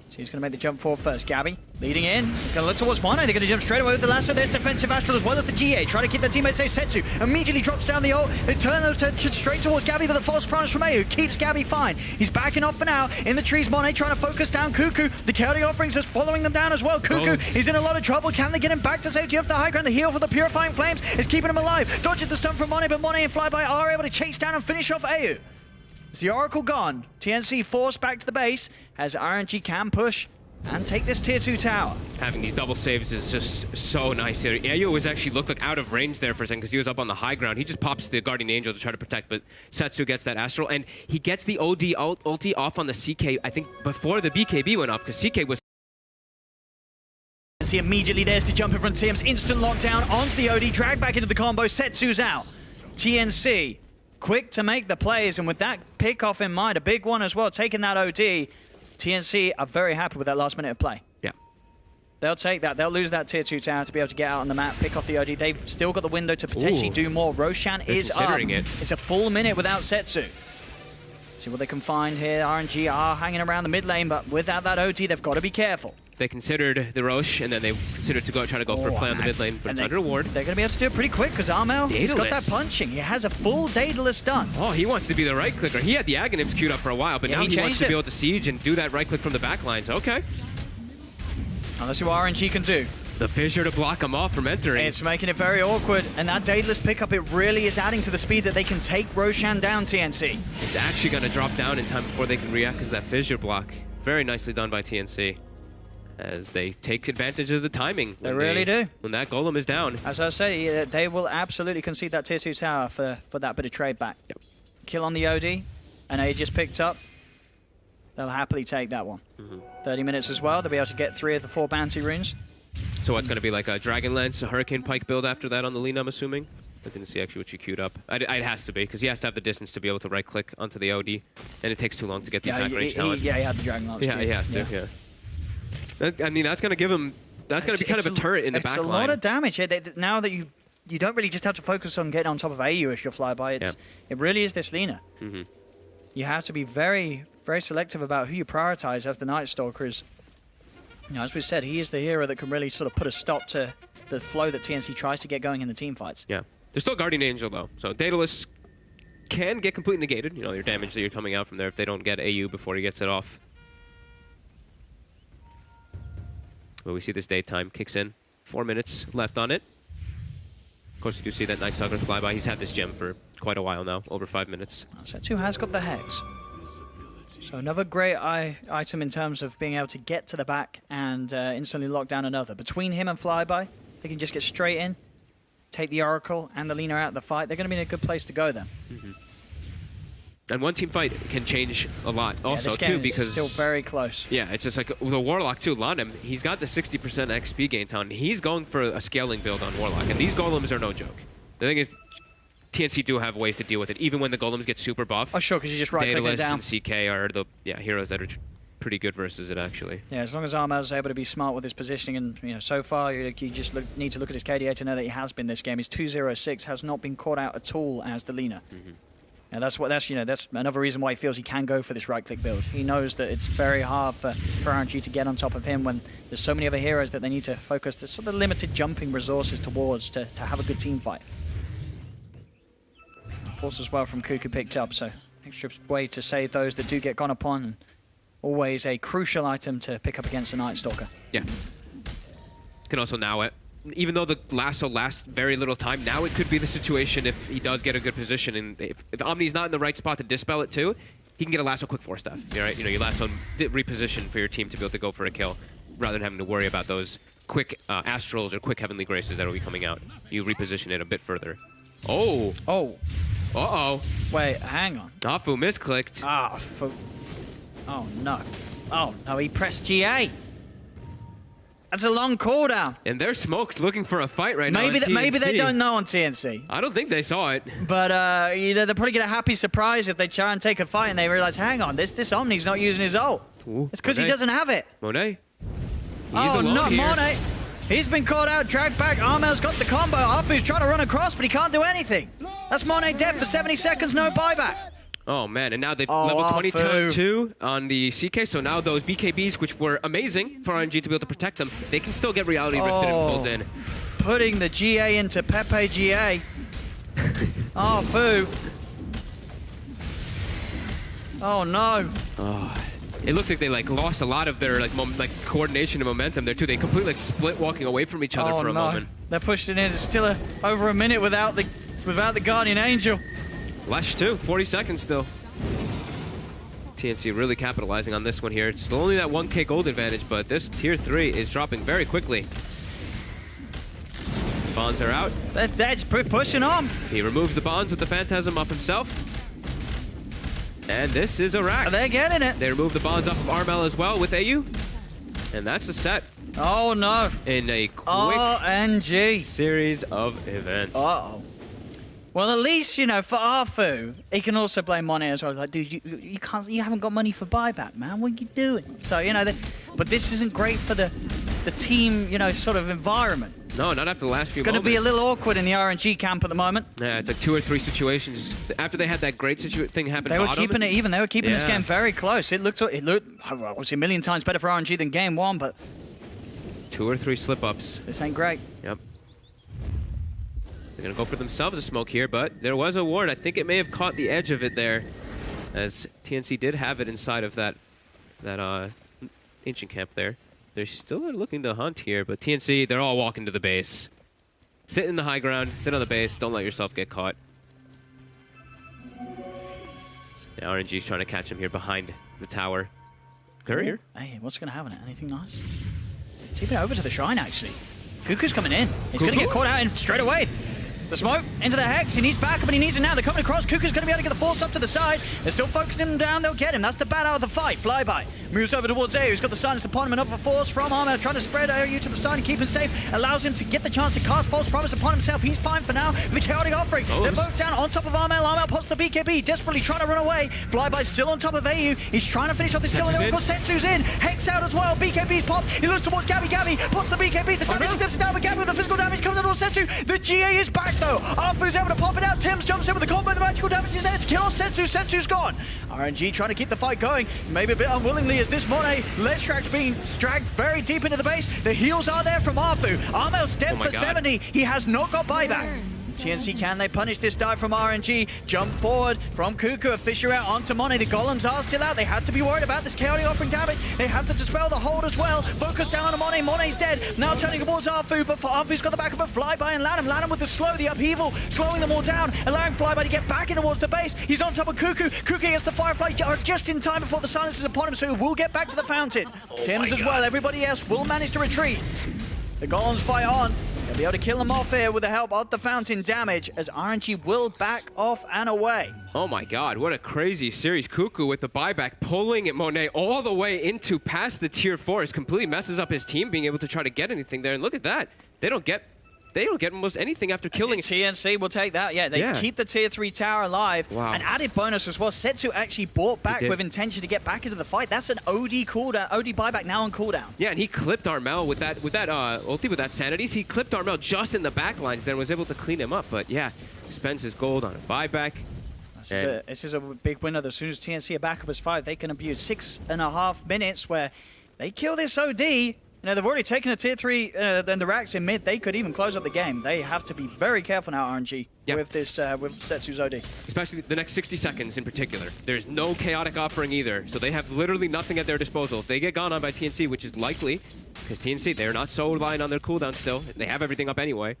E: So he's going to make the jump forward first. Gabby leading in. He's going to look towards Mono. They're going to jump straight away with the lasso. There's defensive Astral as well as the GA. Trying to keep their teammates safe. Setsu immediately drops down the ult. They turn their attention straight towards Gabby, but the false promise from Ayu keeps Gabby fine. He's backing off for now. In the trees, Monet trying to focus down Cuckoo. The chaotic offerings is following them down as well. Cuckoo is in a lot of trouble. Can they get him back to safety off the high ground? The heal for the Purifying Flames is keeping him alive. Dodges the stun from Monet, but Monet and Flyby are able to chase down and finish off Ayu. Is the Oracle gone? TNC forced back to the base as RNG can push and take this tier 2 tower.
D: Having these double saves is just so nice here. Ayo was actually looked like out of range there for a second because he was up on the high ground. He just pops the Guardian Angel to try to protect, but Setsu gets that Astral, and he gets the OD ulti off on the CK, I think, before the BKB went off, because CK was...
E: See immediately there's the jump in front of Tim's. Instant lockdown onto the OD, drag back into the combo. Setsu's out. TNC quick to make the plays, and with that pick off in mind, a big one as well, taking that OD. TNC are very happy with that last minute of play.
D: Yeah.
E: They'll take that. They'll lose that tier 2 tower to be able to get out on the map, pick off the OD. They've still got the window to potentially do more. Roshan is up.
D: Considering it.
E: It's a full minute without Setsu. See what they can find here. RNG are hanging around the mid lane, but without that OD, they've got to be careful.
D: They considered the Roche, and then they considered trying to go for a play on the mid lane, but it's under ward.
E: They're going to be able to do it pretty quick because Armel, he's got that punching. He has a full Daedalus dun.
D: Oh, he wants to be the right clicker. He had the Aghanims queued up for a while, but now he wants to be able to siege and do that right click from the back lines. Okay.
E: Now let's see what RNG can do.
D: The fissure to block him off from entering.
E: It's making it very awkward, and that Daedalus pickup, it really is adding to the speed that they can take Roshan down, TNC.
D: It's actually going to drop down in time before they can react because that fissure block. Very nicely done by TNC. As they take advantage of the timing.
E: They really do.
D: When that golem is down.
E: As I say, they will absolutely concede that tier 2 tower for that bit of trade back.
D: Yep.
E: Kill on the OD, and they just picked up. They'll happily take that one. 30 minutes as well. They'll be able to get 3 of the 4 bounty runes.
D: So what's going to be like a Dragon Lance, a Hurricane Pike build after that on the Lina, I'm assuming? I didn't see actually what you queued up. It has to be, because he has to have the distance to be able to right-click onto the OD, and it takes too long to get the attack range down.
E: Yeah, he had the Dragon Lance.
D: Yeah, he has to, yeah. I mean, that's going to give him... That's going to be kind of a turret in the back line.
E: It's a lot of damage. Now that you don't really just have to focus on getting on top of AU if you're flyby. It really is this Lina. You have to be very, very selective about who you prioritize as the Night Stalkers. You know, as we said, he is the hero that can really sort of put a stop to the flow that TNC tries to get going in the team fights.
D: Yeah. There's still Guardian Angel, though. So Daedalus can get completely negated. You know, your damage that you're coming out from there if they don't get AU before he gets it off. But we see this daytime kicks in. 4 minutes left on it. Of course, you do see that Night Stalker flyby. He's had this gem for quite a while now, over 5 minutes.
E: Setsu has got the Hex. So another great item in terms of being able to get to the back and instantly lock down another. Between him and flyby, they can just get straight in, take the Oracle and the Lina out of the fight. They're going to be in a good place to go then.
D: And one team fight can change a lot also,
E: this game
D: too, because...
E: is still very close.
D: Yeah, it's just like the Warlock, too. Lanem, he's got the 60% XP gain ton. He's going for a scaling build on Warlock, and these golems are no joke. The thing is, TNC do have ways to deal with it, even when the golems get super buff.
E: Oh, sure, because you just right-click it down.
D: Daedalus and CK are the heroes that are pretty good versus it, actually.
E: Yeah, as long as Armel's able to be smart with his positioning, and so far you just need to look at his KDA to know that he has been this game. His 206 has not been caught out at all as the Lina. And that's another reason why he feels he can go for this right-click build. He knows that it's very hard for RNG to get on top of him when there's so many other heroes that they need to focus the sort of limited jumping resources towards to have a good team fight. Force as well from Cuckoo picked up, so extra way to save those that do get gone upon. And always a crucial item to pick up against the Night Stalker.
D: Yeah. Can also now, even though the lasso lasts very little time, now it could be the situation if he does get a good position, and if Omni's not in the right spot to dispel it too, he can get a lasso quick 4-stuff. Right? You know, you lasso and reposition for your team to be able to go for a kill, rather than having to worry about those quick Astrals or quick Heavenly Graces that will be coming out. You reposition it a bit further. Oh!
E: Oh,
D: Uh-oh.
E: wait, hang on.
D: Afu misclicked.
E: Ah, oh no. Oh no, he pressed GA. That's a long cooldown.
D: And they're smoked looking for a fight right now.
E: Maybe
D: on
E: maybe they
D: TNC.
E: don't know on TNC.
D: I don't think they saw it.
E: But you know, they're probably get a happy surprise if they try and take a fight and they realize, hang on, this Omni's not using his ult.
D: Ooh,
E: It's because he
D: Monet.
E: doesn't have it.
D: Monet. He's
E: Oh
D: alone
E: no,
D: here.
E: Monet. He's been caught out, dragged back. Armel's got the combo. Afu's trying to run across, but he can't do anything. That's Monet dead for 70 seconds, no buyback.
D: Oh man, and now they
E: Oh,
D: level 20
E: Afu.
D: two on the CK, so now those BKBs, which were amazing for RNG to be able to protect them, they can still get reality rifted and pulled in.
E: Putting the GA into Pepe GA. Afu. Oh no.
D: It looks like they like lost a lot of their like coordination and momentum there too. They completely like split walking away from each other
E: Oh
D: for a
E: no.
D: moment.
E: They're pushing in. It's still over a minute without the Guardian Angel.
D: Lash too, 40 seconds still. TNC really capitalizing on this one here. It's still only that 1k gold advantage, but this tier 3 is dropping very quickly. Bonds are out.
E: That's pushing on.
D: He removes the bonds with the Phantasm off himself. And this is a Rax.
E: They're getting it.
D: They remove the bonds off of Armel as well with AU. And that's a set
E: Oh no.
D: in a quick
E: RNG.
D: series of events.
E: Uh-oh. Well, at least, you know, for Afu, he can also blame Monet as well. Like, dude, you haven't got money for buyback, man. What are you doing? So, you know, but this isn't great for the team, you know, sort of environment.
D: No, not after the last few
E: It's going to be a little awkward in the RNG camp at the moment.
D: Yeah, it's like 2 or 3 situations. After they had that great thing happen
E: They were
D: bottom,
E: keeping it even. They were keeping this
D: Yeah.
E: game very close. It looked obviously a million times better for RNG than game one, but
D: 2 or 3 slip-ups.
E: this ain't great.
D: Yep. They're going to go for themselves a smoke here, but there was a ward. I think it may have caught the edge of it there, as TNC did have it inside of that ancient camp there. They're still looking to hunt here, but TNC, they're all walking to the base. Sit in the high ground, sit on the base, don't let yourself get caught. Now RNG's trying to catch him here behind the tower. Courier.
E: Hey, what's going to happen? Anything nice? Taking it over to the shrine, actually. Cuckoo's coming in. He's going to get caught out in straight away. The smoke into the Hex. He needs backup, but he needs it now. They're coming across. Cuckoo's going to be able to get the force up to the side. They're still focusing him down. They'll get him. That's the bad out of the fight. Flyby moves over towards AU. He's got the silence upon him. Another force from Armor trying to spread AU to the side and keep him safe. Allows him to get the chance to cast False Promise upon himself. He's fine for now. The Chaotic Offering. They're both down on top of Armel. Armel pots the BKB. Desperately trying to run away. Flyby's still on top of AU. He's trying to finish off this kill.
D: Setsu's
E: Of course, Setsu's in. Hex out as well. BKB's popped. He looks towards Gabby. Gabby pots the BKB. The damage steps down, but Gabby with the physical damage comes out towards Setsu. The GA is back though. Arfu's able to pop it out. Tim's jumps in with the combo. The magical damage is there to kill Setsu. Setsu's gone. RNG trying to keep the fight going. Maybe a bit unwillingly as this Monet Lestrax being dragged very deep into the base. The heals are there from Arfu. Armel's dead
D: Oh my
E: for
D: God.
E: 70. He has not got buyback. TNC, can they punish this dive from RNG? Jump forward from Cuckoo, a Fisher out onto Monet. The golems are still out. They have to be worried about this chaotic offering damage. They have to dispel the hold as well. Focus down on Monet. Monet's dead. Now turning towards Arfu, but Arfu's got the backup of Flyby and Lanham. Lanham with the slow, the upheaval, slowing them all down, allowing Flyby to get back in towards the base. He's on top of Cuckoo. Cuckoo gets the Firefly just in time before the silence is upon him, so he will get back to the fountain. Tim's as well. Everybody else will manage to retreat. The golems fight on. They'll be able to kill them off here with the help of the fountain damage as RNG will back off and away.
D: Oh my God, what a crazy series. Cuckoo with the buyback, pulling it Monet all the way into past the tier 4. It completely messes up his team being able to try to get anything there. And look at that. They don't get almost anything after killing.
E: TNC will take that. Yeah, they keep the tier 3 tower alive.
D: Wow.
E: An added bonus as well. Setsu actually bought back
D: did.
E: with intention to get back into the fight. That's an OD cooldown, OD buyback now on cooldown.
D: Yeah, and he clipped Armel with that ulti, with that Sanities. He clipped Armel just in the back lines, then was able to clean him up. But yeah, spends his gold on a buyback.
E: This is a big winner. As soon as TNC are back up as 5, they can abuse 6.5 minutes where they kill this OD. You know, they've already taken a tier 3, then the Rax in mid. They could even close up the game. They have to be very careful now, RNG, with this, with Setsu's OD.
D: Especially the next 60 seconds in particular. There's no chaotic offering either, so they have literally nothing at their disposal. If they get gone on by TNC, which is likely, because TNC, they're not so reliant on their cooldown still. They have everything up anyway.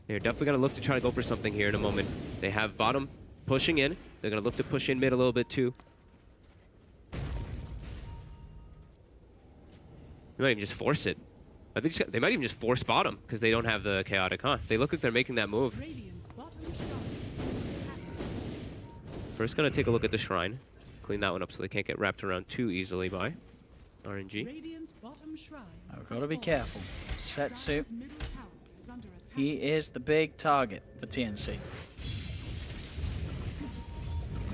D: They're definitely going to look to try to go for something here in a moment. They have bottom pushing in. They're going to look to push in mid a little bit too. You might even just force it. I think they might even just force bottom because they don't have the chaotic, huh? They look like they're making that move.
F: Radiant's bottom shrine is under attack.
D: First, gonna take a look at the shrine. Clean that one up so they can't get wrapped around too easily by RNG.
F: Radiant's bottom shrine.
E: I've got to be
F: has
E: careful. Setsu,
F: Dire's middle tower is under attack.
E: he is the big target for TNC.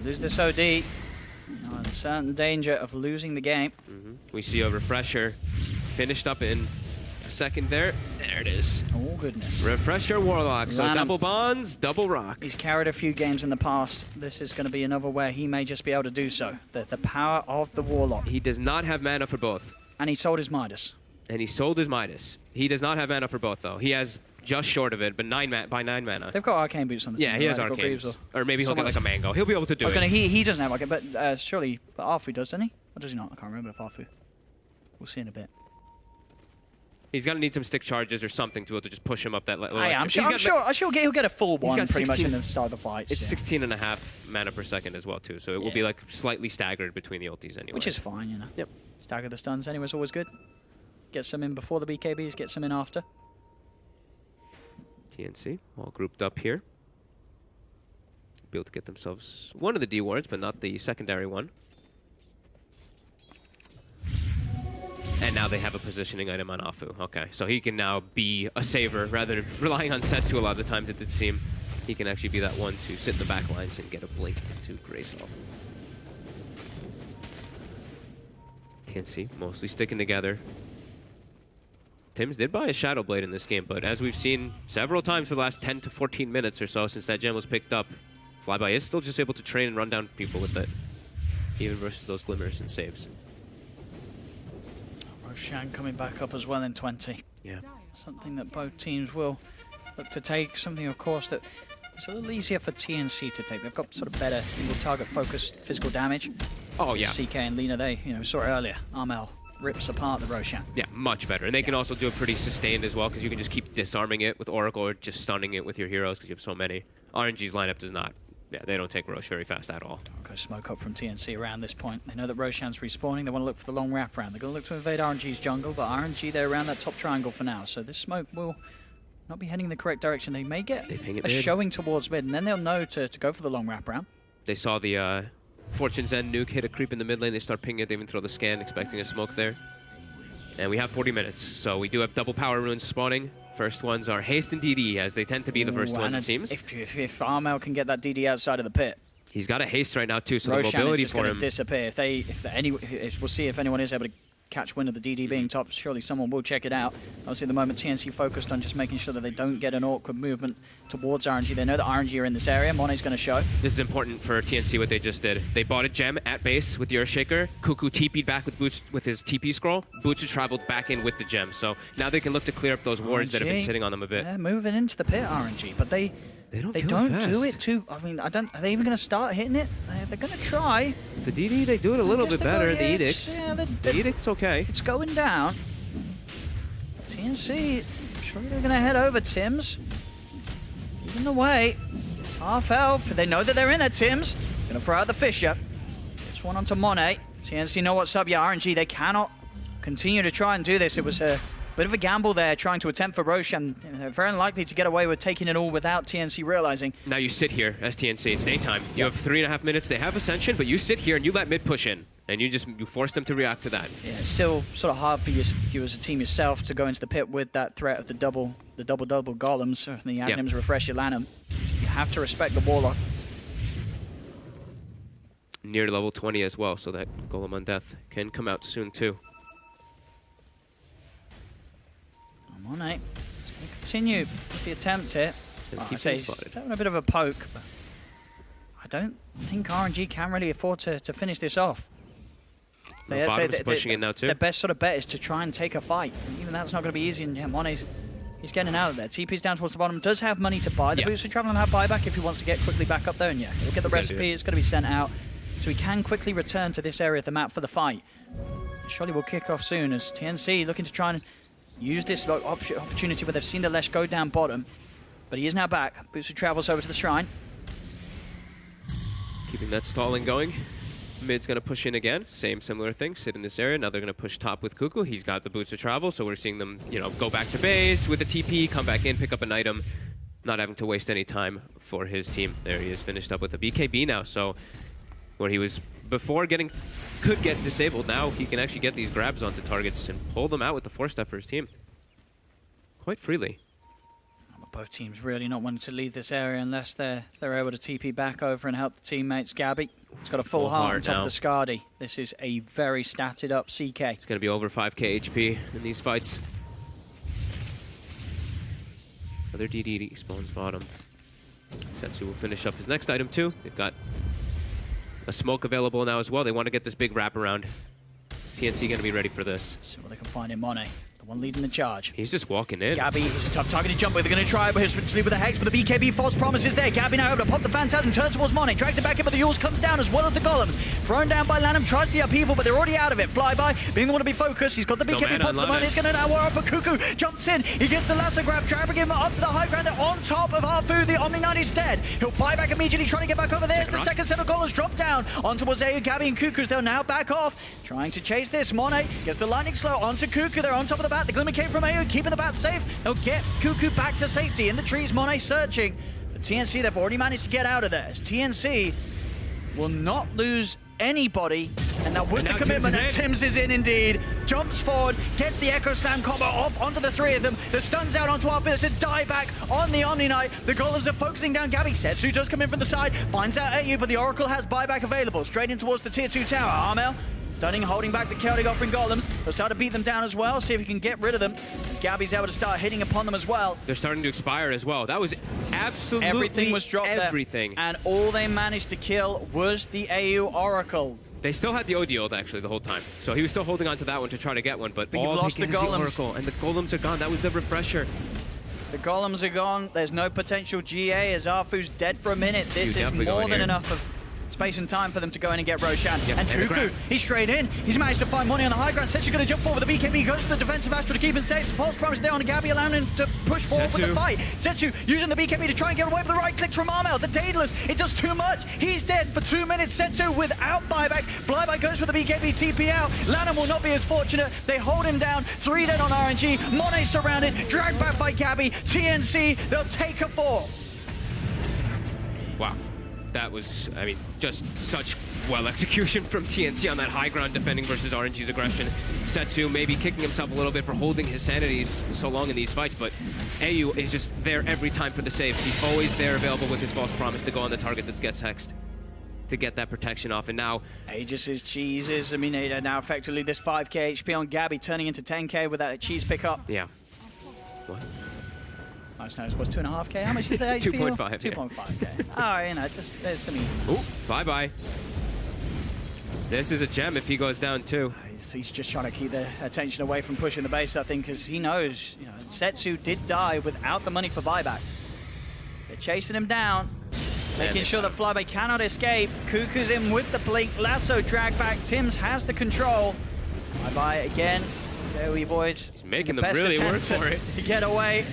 E: Lose this OD. You're in certain danger of losing the game.
D: We see a refresher finished up in a second there. There it is.
E: Oh, goodness.
D: Refresher Warlock. So
E: Ran him.
D: double bonds, double rock.
E: He's carried a few games in the past. This is going to be another where he may just be able to do so. The power of the Warlock.
D: He does not have mana for both.
E: And he sold his Midas.
D: And he sold his Midas. He does not have mana for both, though. He has just short of it, but by 9 mana.
E: They've got arcane boots on the team.
D: Yeah, he has
E: right? They've got Greaves
D: arcanes. Or maybe he'll get
E: someone-
D: like a mango. He'll be able to do it.
E: He doesn't have arcane, but surely Arfu does, doesn't he? Or does he not? I can't remember if Arfu. We'll see in a bit.
D: He's going to need some stick charges or something to be able to just push him up that level.
E: I'm sure he'll get a full one
D: got
E: pretty much
D: 16
E: in the start of the fight.
D: It's 16.5 mana per second as well, too. So it will be
E: Yeah.
D: like slightly staggered between the ultis anyway.
E: Which is fine, you know.
D: Yep.
E: Stagger the stuns anyway is always good. Get some in before the BKBs, get some in after.
D: TNC all grouped up here. Be able to get themselves one of the D wards, but not the secondary one. And now they have a positioning item on Afu. Okay, so he can now be a saver rather than relying on Setsu a lot of the times, it did seem. He can actually be that one to sit in the back lines and get a blink to Grace off. TNC mostly sticking together. Tims did buy a Shadow Blade in this game, but as we've seen several times for the last 10 to 14 minutes or so since that gem was picked up, Flyby is still just able to train and run down people with it, even versus those glimmers and saves.
E: Roshan coming back up as well in 20.
D: Yeah.
E: Something that both teams will look to take. Something, of course, that is a little easier for TNC to take. They've got sort of better single target focused physical damage.
D: Oh, yeah.
E: CK and Lina, they, saw it earlier. Armel rips apart the Roshan.
D: Yeah, much better. And they can also do it pretty sustained as well, because you can just keep disarming it with Oracle or just stunning it with your heroes, because you have so many. RNG's lineup does not. Yeah, they don't take Rosh very fast at all.
E: Go smoke up from TNC around this point. They know that Roshan's respawning. They want to look for the long wraparound. They're going to look to invade RNG's jungle, but RNG, they're around that top triangle for now. So this smoke will not be heading in the correct direction. They may get
D: They ping it
E: a
D: mid.
E: showing towards mid, and then they'll know to go for the long wraparound.
D: They saw the Fortune's End nuke hit a creep in the mid lane. They start pinging it. They even throw the scan, expecting a smoke there. And we have 40 minutes, so we do have double power runes spawning. First ones are Haste and DD, as they tend to be the first
E: Ooh,
D: ones,
E: and
D: it seems.
E: If Armel can get that DD outside of the pit,
D: He's got a Haste right now, too, so the
E: Roshan is
D: mobility
E: just
D: for
E: going
D: him.
E: to disappear. We'll see if anyone is able to catch wind of the DD being top. Surely someone will check it out. Obviously, at the moment, TNC focused on just making sure that they don't get an awkward movement towards RNG. They know that RNG are in this area. Mone's going to show.
D: This is important for TNC, what they just did. They bought a gem at base with the Earthshaker. Cuckoo TP'd back with Boots with his TP scroll. Boots traveled back in with the gem. So now they can look to clear up those wards that have been
E: RNG,
D: sitting on them a bit.
E: They're moving into the pit, RNG, but they
D: don't
E: don't
D: kill
E: do
D: fast.
E: it too. I mean, are they even going to start hitting it? They're going to try.
D: The DD, they do it a little
E: guess
D: bit
E: they've got
D: better. The
E: hits.
D: Edict.
E: Yeah,
D: The Edict's okay.
E: It's going down. TNC, surely they're going to head over, Tims. Leading the way. Half elf. They know that they're in there, Tims. Going to throw out the Fisher. Gets one onto Monet. TNC know what's up. Yeah, RNG, they cannot continue to try and do this. It was a bit of a gamble there, trying to attempt for Roshan. They're very unlikely to get away with taking it all without TNC realizing.
D: Now you sit here as TNC. It's daytime. You have 3.5 minutes. They have Ascension, but you sit here and you let mid push in. And you force them to react to that.
E: Yeah, it's still sort of hard for you as a team yourself to go into the pit with that threat of the double golems, or the Aghanim's Refresh your Lanham. You have to respect the Warlock.
D: Near level 20 as well, so that Golem on Death can come out soon too.
E: Come on, mate. Let's continue with the attempt here.
D: Gonna
E: Oh,
D: keep
E: I say
D: him
E: he's
D: spotted.
E: having a bit of a poke, but I don't think RNG can really afford to finish this off.
D: Bottom's pushing in now too.
E: Their best sort of bet is to try and take a fight. Even that's not going to be easy, and yeah, Mone's he's getting out of there. TP's down towards the bottom. Does have money to buy. The boots are traveling have buyback if he wants to get quickly back up there. And yeah, look at the recipe. It's going to be sent out. So he can quickly return to this area of the map for the fight. Surely will kick off soon as TNC looking to try and use this opportunity where they've seen the Lesh go down bottom. But he is now back. Boots travels over to the shrine.
D: Keeping that stalling going. Mid's going to push in again. Similar thing. Sit in this area. Now they're going to push top with Cuckoo. He's got the boots of travel, so we're seeing them, go back to base with the TP, come back in, pick up an item, not having to waste any time for his team. There he is, finished up with a BKB now. So where he was before could get disabled, now he can actually get these grabs onto targets and pull them out with the 4-step for his team quite freely.
E: Both teams really not wanting to leave this area unless they're able to TP back over and help the teammates. Gabby, he's got a full heart on top of the Scardy. This is a very statted up CK.
D: It's going to be over 5k HP in these fights. Another DD spawns bottom. Setsu will finish up his next item too. They've got a smoke available now as well. They want to get this big wraparound. Is TNC going to be ready for this?
E: See what they can find in Monet. The one leading the charge.
D: He's just walking in.
E: Gabby is a tough target to jump with. They're going to try, but he'll sleep with the Hex, but the BKB false promise is there. Gabby now able to pop the Phantasm, turns towards Monet, drags it back in, but the Yules comes down as well as the Golems. Thrown down by Lanham, tries the upheaval, but they're already out of it. Flyby, being the one to be focused. He's got the BKB, pops the money. He's going to now war up, but Cuckoo jumps in. He gets the lasso grab, dragging him up to the high ground. They're on top of Arfu. The Omni Knight is dead. He'll buy back immediately, trying to get back over there. The second set of Golems drop down onto Wazeu, Gabby, and Cuckoo's. They'll now back off, trying to chase this. Monet gets the lightning slow onto Cuckoo. They're on top of the bat. The Glimmer came from AU, keeping the bat safe. They'll get Cuckoo back to safety. In the trees, Monet searching. But TNC, they've already managed to get out of there. As TNC will not lose anybody, and that was the commitment. Tims is in indeed. Jumps forward, gets the Echo Slam combo off onto the three of them. The stun's out onto Arthur. There's a die back on the Omni Knight. The Golems are focusing down Gabby. Setsu does come in from the side, finds out AU, but the Oracle has buyback available. Straight in towards the tier 2 tower. Armel stunning, holding back the chaotic offering Golems. They'll start to beat them down as well, see if he can get rid of them, as Gabby's able to start hitting upon them as well.
D: They're starting to expire as well. That was absolutely
E: everything was dropped
D: everything.
E: There, and all they managed to kill was the AU Oracle.
D: They still had the OD ult actually the whole time, so he was still holding on to that one to try to get one, but
E: you've lost the Golems.
D: Oracle, and the Golems are gone. That was the refresher.
E: The Golems are gone. There's no potential GA as Arfu's dead for a minute. This is more than enough of space and time for them to go in and get Roshan.
D: Yep,
E: and Cuckoo, he's straight in. He's managed to find money on the high ground. Setsu's going to jump forward with the BKB, goes to the defensive Astral to keep him safe. False promise there on Gabby, allowing him to push forward with the fight. Setsu using the BKB to try and get away with the right click from Armel. The Daedalus, it does too much. He's dead for 2 minutes. Setsu without buyback. Flyby goes for the BKB TP out. Lanham will not be as fortunate. They hold him down. 3 dead on RNG. Monet surrounded, dragged back by Gabby. TNC, they'll take a 4.
D: Wow. That was, I mean, just such well execution from TNC on that high ground defending versus RNG's aggression. Setsu maybe kicking himself a little bit for holding his sanities so long in these fights, but AU is just there every time for the saves. He's always there available with his false promise to go on the target that gets hexed to get that protection off. And now
E: Aegis' cheeses. I mean, now effectively this 5k HP on Gabby turning into 10k with that cheese pickup.
D: Yeah. What?
E: I just noticed, what's 2.5k? How much is the HP?
D: 2.5.
E: 2.5k. Oh, you know, just there's some.
D: Ooh, bye-bye. This is a gem if he goes down too.
E: He's just trying to keep their attention away from pushing the base, I think, because he knows, Setsu did die without the money for buyback. They're chasing him down, making sure that Flyby cannot escape. Cuckoo's in with the blink, lasso drag back. Tims has the control. Flyby again. Zoe Voids.
D: He's making them really work for it.
E: To get away.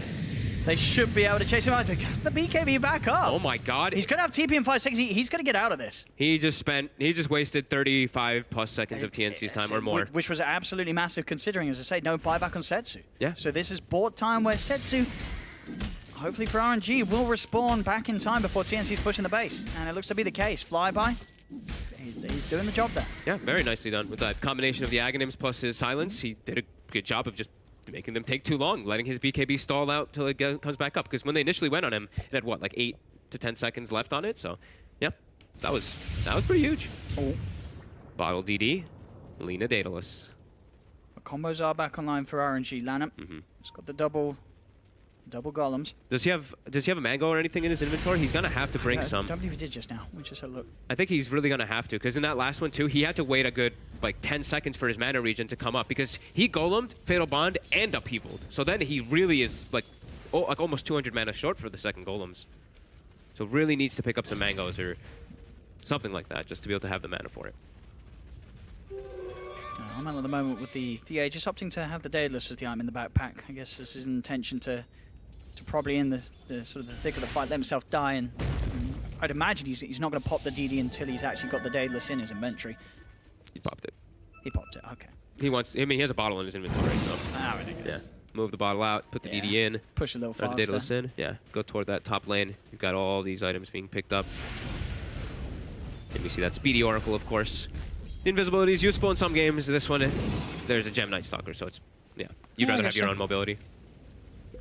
E: They should be able to chase him out. The BKB back up.
D: Oh my god.
E: He's going to have TP in 5 seconds. He's going to get out of this.
D: He just wasted 35 plus seconds of TNC's time or more.
E: Which was absolutely massive considering, as I say, no buyback on Setsu.
D: Yeah.
E: So this is bought time where Setsu, hopefully for RNG, will respawn back in time before TNC's pushing the base. And it looks to be the case. Flyby, he's doing the job there.
D: Yeah, very nicely done. With that combination of the Aghanims plus his silence, he did a good job of just making them take too long, letting his BKB stall out till it comes back up. Because when they initially went on him, it had what, like 8 to 10 seconds left on it. So, yeah, that was pretty huge.
E: Oh.
D: Bottle DD, Lena Daedalus.
E: The combos are back online for RNG. Lanham, he's got the double golems.
D: Does he have a mango or anything in his inventory? He's gonna have to bring some.
E: I don't believe he did just now. We just had a look.
D: I think he's really gonna have to, because in that last one too, he had to wait a good like 10 seconds for his mana regen to come up, because he golemed, Fatal Bond, and upheavaled. So then he really is like almost 200 mana short for the second golems. So really needs to pick up some mangoes or something like that just to be able to have the mana for it.
E: I'm at the moment with the Aegis opting to have the Daedalus as the item in the backpack. I guess this is an intention to probably in the sort of the thick of the fight let himself die and I'd imagine he's not going to pop the DD until he's actually got the Daedalus in his inventory.
D: He popped it.
E: He popped it, okay.
D: He wants. I mean, he has a bottle in his inventory, so
E: Ah, ridiculous.
D: yeah. Move the bottle out, put the DD in,
E: Push a little
D: throw the
E: faster.
D: Daedalus in. Yeah, go toward that top lane. You've got all these items being picked up. And we see that Speedy Oracle, of course. The invisibility is useful in some games. This one, there's a Gem Night Stalker, so it's, yeah. You'd
E: Yeah, I
D: rather have
E: guess
D: your
E: so.
D: own mobility.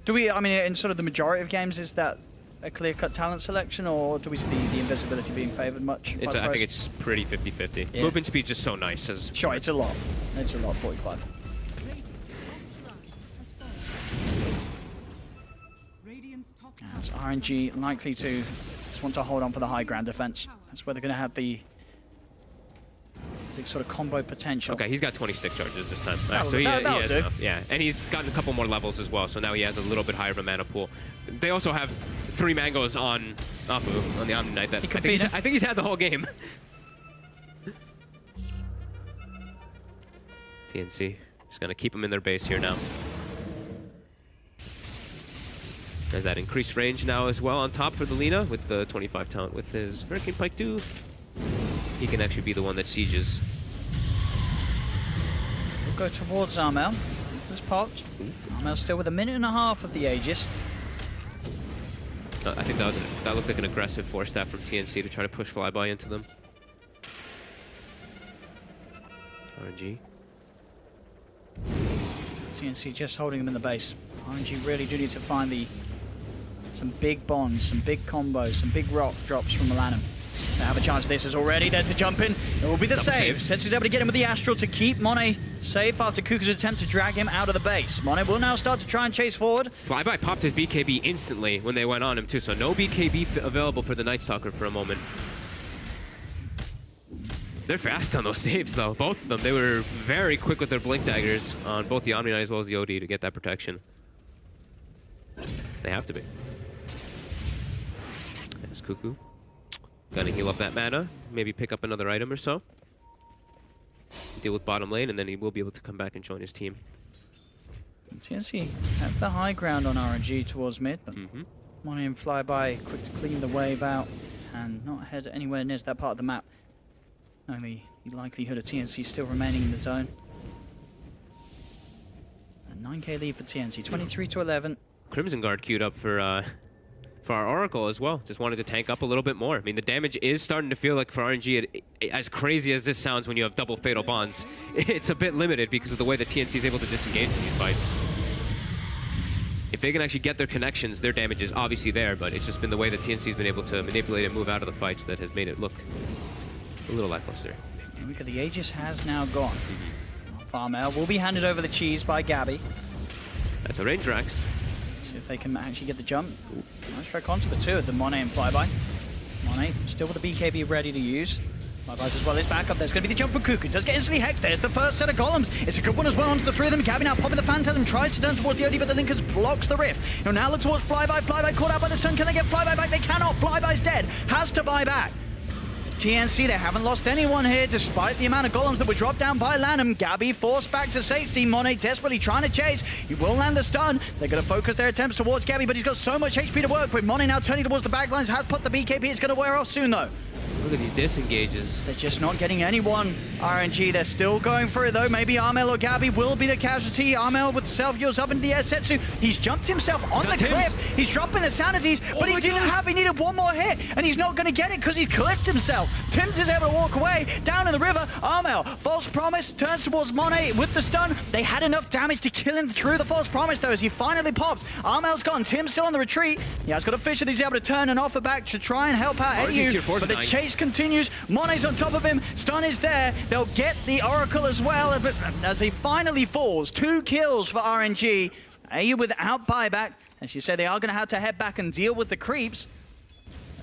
E: Do we, I mean, in sort of the majority of games, is that a clear-cut talent selection, or do we see the invisibility being favoured much?
D: It's,
E: by
D: I think
E: pros?
D: it's pretty 50-50.
E: Yeah.
D: Movement speed just so nice. As
E: Sure, it's a lot. It's a lot, 45.
F: Radiant's top tower
E: As RNG likely to just want to hold on for the high ground defense. That's where they're going to have the big sort of combo potential.
D: Okay, he's got 20 stick charges this time.
E: That'll-
D: So he
E: that'll
D: has
E: do.
D: enough. Yeah, and he's gotten a couple more levels as well, so now he has a little bit higher of a mana pool. They also have 3 mangoes on Afu, on the Omni Knight. That
E: He
D: I
E: could
D: think,
E: feed him.
D: I think he's had the whole game. TNC, just gonna keep him in their base here now. Has that increased range now as well on top for the Lina with the 25 talent with his Hurricane Pike 2. He can actually be the one that sieges.
E: We'll go towards Armel. This popped. Armel's still with a minute and a half of the Aegis.
D: I think that looked like an aggressive force staff from TNC to try to push Flyby into them. RNG.
E: TNC just holding them in the base. RNG really do need to find some big bonds, some big combos, some big rock drops from Milanum. They have a chance of this as already. There's the jump in. It will be the
D: Double
E: save.
D: save.
E: Setsu's able to get him with the Astral to keep Monet safe after Kuka's attempt to drag him out of the base. Monet will now start to try and chase forward.
D: Flyby popped his BKB instantly when they went on him too, so no BKB available for the Night Stalker for a moment. They're fast on those saves though, both of them. They were very quick with their blink daggers on both the Omni Knight as well as the OD to get that protection. They have to be. There's Cuckoo. Gonna heal up that mana, maybe pick up another item or so. Deal with bottom lane, and then he will be able to come back and join his team.
E: TNC have the high ground on RNG towards mid, but Monet and Flyby quick to clean the wave out and not head anywhere near that part of the map. Knowing the likelihood of TNC still remaining in the zone. A 9k lead for TNC, 23 to 11.
D: Crimson Guard queued up for our Oracle as well. Just wanted to tank up a little bit more. I mean, the damage is starting to feel like for RNG, as crazy as this sounds when you have double Fatal Bonds, it's a bit limited because of the way that TNC is able to disengage in these fights. If they can actually get their connections, their damage is obviously there, but it's just been the way that TNC's been able to manipulate and move out of the fights that has made it look a little lackluster.
E: And look at the Aegis has now gone. Farmel will be handed over the cheese by Gabby.
D: That's a range Rax.
E: See if they can actually get the jump. Nice strike onto the two of the Monet and Flyby. Monet still with the BKB ready to use. Flyby's as well as backup. There's going to be the jump for Cuckoo. Does get instantly hexed. There's the first set of columns. It's a good one as well onto the three of them. Gabby now popping the Phantasm. Tries to turn towards the OD, but the Linkers blocks the rift. He'll now look towards Flyby. Flyby caught out by the stun. Can they get Flyby back? They cannot. Flyby's dead. Has to buy back. TNC, they haven't lost anyone here despite the amount of golems that were dropped down by Lanham. Gabby forced back to safety. Monet desperately trying to chase. He will land the stun. They're going to focus their attempts towards Gabby, but he's got so much HP to work with. Monet now turning towards the backlines. Has put the BKB. It's going to wear off soon, though.
D: Look at these disengages.
E: They're just not getting anyone. RNG, they're still going for it, though. Maybe Armel or Gabby will be the casualty. Armel with self-heals up in the air. Setsu, he's jumped himself on the cliff. He's dropping the sanities, but he didn't have, he needed one more hit, and he's not going to get it because he's cliffed himself. Tims is able to walk away. Down in the river, Armel, false promise, turns towards Monet with the stun. They had enough damage to kill him through the false promise, though, as he finally pops. Armel's gone. Tim's still on the retreat. He has got a Fisher that he's able to turn and offer back to try and help out
D: RNG's tier
E: Edu,
D: 4's
E: but the
D: dying.
E: chase continues. Monet's on top of him. Stun is there. They'll get the Oracle as well as he finally falls. 2 kills for RNG. AU without buyback. As you say, they are going to have to head back and deal with the creeps.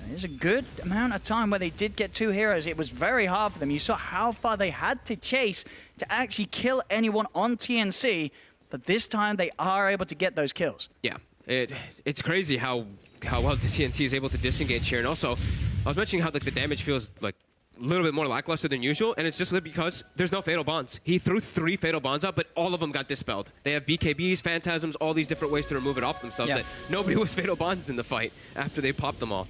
E: There's a good amount of time where they did get 2 heroes. It was very hard for them. You saw how far they had to chase to actually kill anyone on TNC. But this time they are able to get those kills.
D: Yeah, it's crazy how well the TNC is able to disengage here. And also, I was mentioning how like the damage feels like a little bit more lackluster than usual, and it's just because there's no Fatal Bonds. He threw 3 Fatal Bonds out, but all of them got dispelled. They have BKBs, Phantasms, all these different ways to remove it off themselves that nobody was Fatal Bonds in the fight after they popped them all.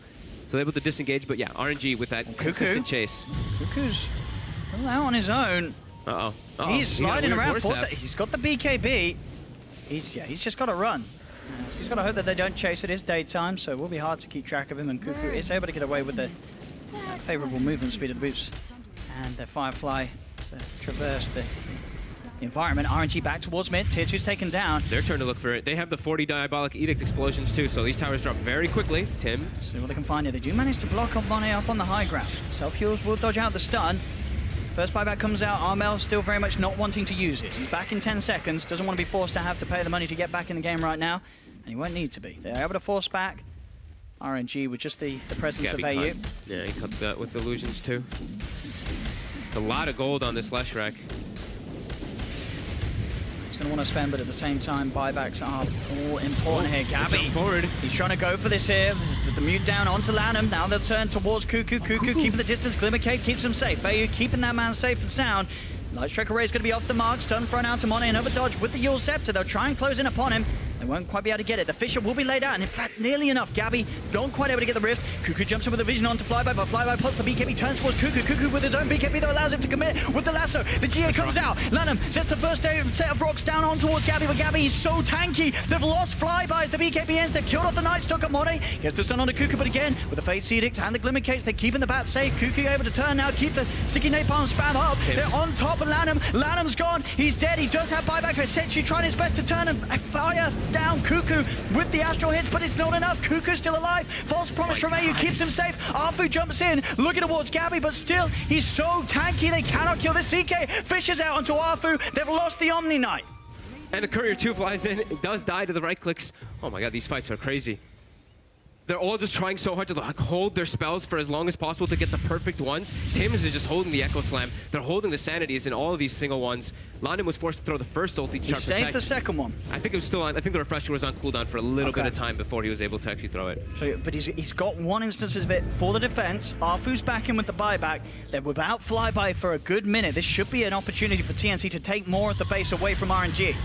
D: So Still able to disengage, but yeah, RNG with that consistent chase.
E: Cuckoo's out on his own.
D: Uh-oh.
E: He's sliding around.
D: Force
E: He's got the BKB. He's just got to run. So he's got to hope that they don't chase. It is daytime, so it will be hard to keep track of him. And Cuckoo is able to get away with the favorable movement speed of the boots. And the Firefly to traverse the environment. RNG back towards mid. Tier 2's taken down.
D: Their turn to look for it. They have the 40 Diabolic Edict explosions too, so these towers drop very quickly. Tim.
E: See what they can find here. They do manage to block up Monet up on the high ground. Self-Heals will dodge out the stun. First buyback comes out. Armel still very much not wanting to use it. He's back in 10 seconds. Doesn't want to be forced to have to pay the money to get back in the game right now. And he won't need to be. They're able to force back. RNG with just the presence of AU.
D: Yeah, he cut that with illusions too. A lot of gold on this Leshrac.
E: He's going to want to spend, but at the same time, buybacks are all important here. Gabby,
D: jump forward.
E: He's trying to go for this here. With the mute down onto Lanham. Now they'll turn towards Cuckoo. Cuckoo keeping the distance. Glimmer Cape keeps him safe. AU keeping that man safe and sound. Light Strike Array is going to be off the mark. Stun thrown out to Monet. Another dodge with the Yule Scepter. They'll try and close in upon him. They won't quite be able to get it. The Fisher will be laid out, and in fact, nearly enough. Gabby don't quite able to get the Rift. Cuckoo jumps in with a vision onto Flyby, but Flyby puts the BKB, turns towards Cuckoo. Cuckoo with his own BKB that allows him to commit with the lasso. The GA comes out. Lanham sets the first set of rocks down on towards Gabby, but Gabby is so tanky. They've lost Flyby as the BKB ends. They've killed off the Night Stalker. Monet gets the stun onto Cuckoo, but again, with the Fate's Edict and the Glimmer Cates, they're keeping the bat safe. Cuckoo able to turn now, keep the sticky napalm spam up. They're on top of Lanham. Lanham's gone. He's dead. He does have buyback. Setsu trying his best to turn and fire down Cuckoo with the astral hits, but it's not enough. Cuckoo's still alive. False promise from AU keeps him safe. Arfu jumps in, looking towards Gabby, but still, he's so tanky they cannot kill the CK. Fishes out onto Arfu. They've lost the Omni Knight.
D: And the Courier 2 flies in. It does die to the right clicks. Oh my god, these fights are crazy. They're all just trying so hard to like, hold their spells for as long as possible to get the perfect ones. Tims is just holding the Echo Slam. They're holding the Sanities in all of these single ones. London was forced to throw the first ulti to
E: He
D: try to
E: saved
D: protect.
E: the second one.
D: I think it was still on. I think the Refresher was on cooldown for a little bit of time before he was able to actually throw it.
E: But he's got one instance of it for the defense. Arfu's back in with the buyback. They're without Flyby for a good minute. This should be an opportunity for TNC to take more of the base away from RNG.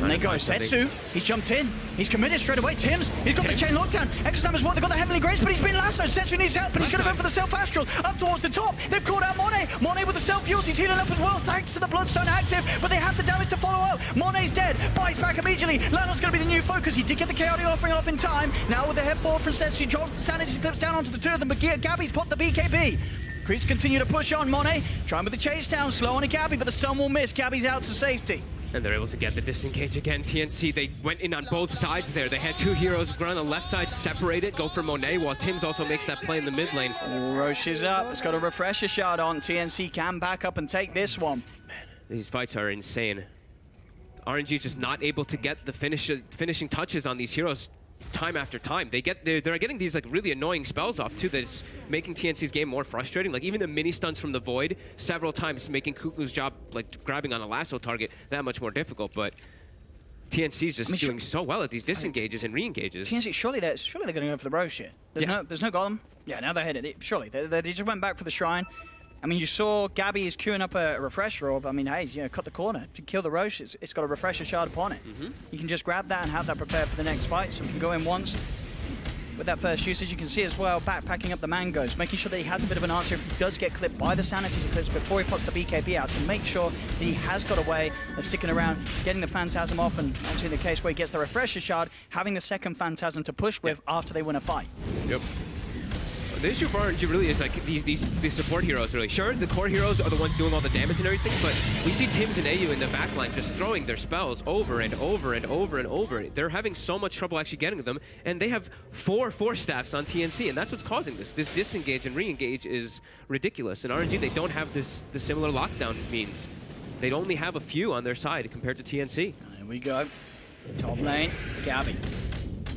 E: And they go. Setsu, he's jumped in. He's committed straight away. Tims, he's got the chain lockdown. Extra as well. They've got the Heavenly Grace, but he's been lassoed. Setsu needs help, but he's going to go for the self-astral. Up towards the top. They've called out Monet. Monet with the self-fuels. He's healing up as well, thanks to the Bloodstone active, but they have the damage to follow up. Monet's dead. Buys back immediately. Lano's going to be the new focus. He did get the Chaotic Offering off in time. Now with the head forward from Setsu, drops the Sanity Eclipse down onto the two of them, but Gabby's popped the BKB. Creeps continue to push on Monet. Trying with the chase down. Slow on to Gabby, but the stun will miss. Gabby's out to safety.
D: And they're able to get the disengage again. TNC, they went in on both sides there. They had two heroes run on the left side, separated, go for Monet, while Tims also makes that play in the mid lane.
E: Roche is up. It's got a refresher shard on. TNC can back up and take this one.
D: These fights are insane. RNG is just not able to get the finishing touches on these heroes time after time. They're getting these like really annoying spells off too that's making TNC's game more frustrating. Like even the mini stunts from the Void several times making Cuckoo's job like grabbing on a lasso target that much more difficult. But TNC's just doing so well at these disengages and re-engages.
E: TNC, surely they're going to go for the Roche here. There's no golem. Yeah, now they're hit it. Surely they just went back for the shrine. I mean, you saw Gabby is queuing up a refresher orb. I mean, hey, you know, cut the corner to kill the Roche. It's got a refresher shard upon it. You can just grab that and have that prepared for the next fight. So we can go in once with that first usage. You can see as well, backpacking up the mangoes, making sure that he has a bit of an answer if he does get clipped by the Sanity's Eclipse before he puts the BKB out, to make sure that he has got a way of sticking around, getting the Phantasm off, and obviously in the case where he gets the refresher shard, having the second Phantasm to push with after they win a fight.
D: Yep. The issue for RNG really is like these support heroes really. Sure, the core heroes are the ones doing all the damage and everything, but we see Tims and AU in the backline just throwing their spells over and over and over and over. They're having so much trouble actually getting to them, and they have 4 Force Staffs on TNC, and that's what's causing this. This disengage and re-engage is ridiculous. In RNG, they don't have the similar lockdown means. They only have a few on their side compared to TNC.
E: There we go. Top lane, Gabby.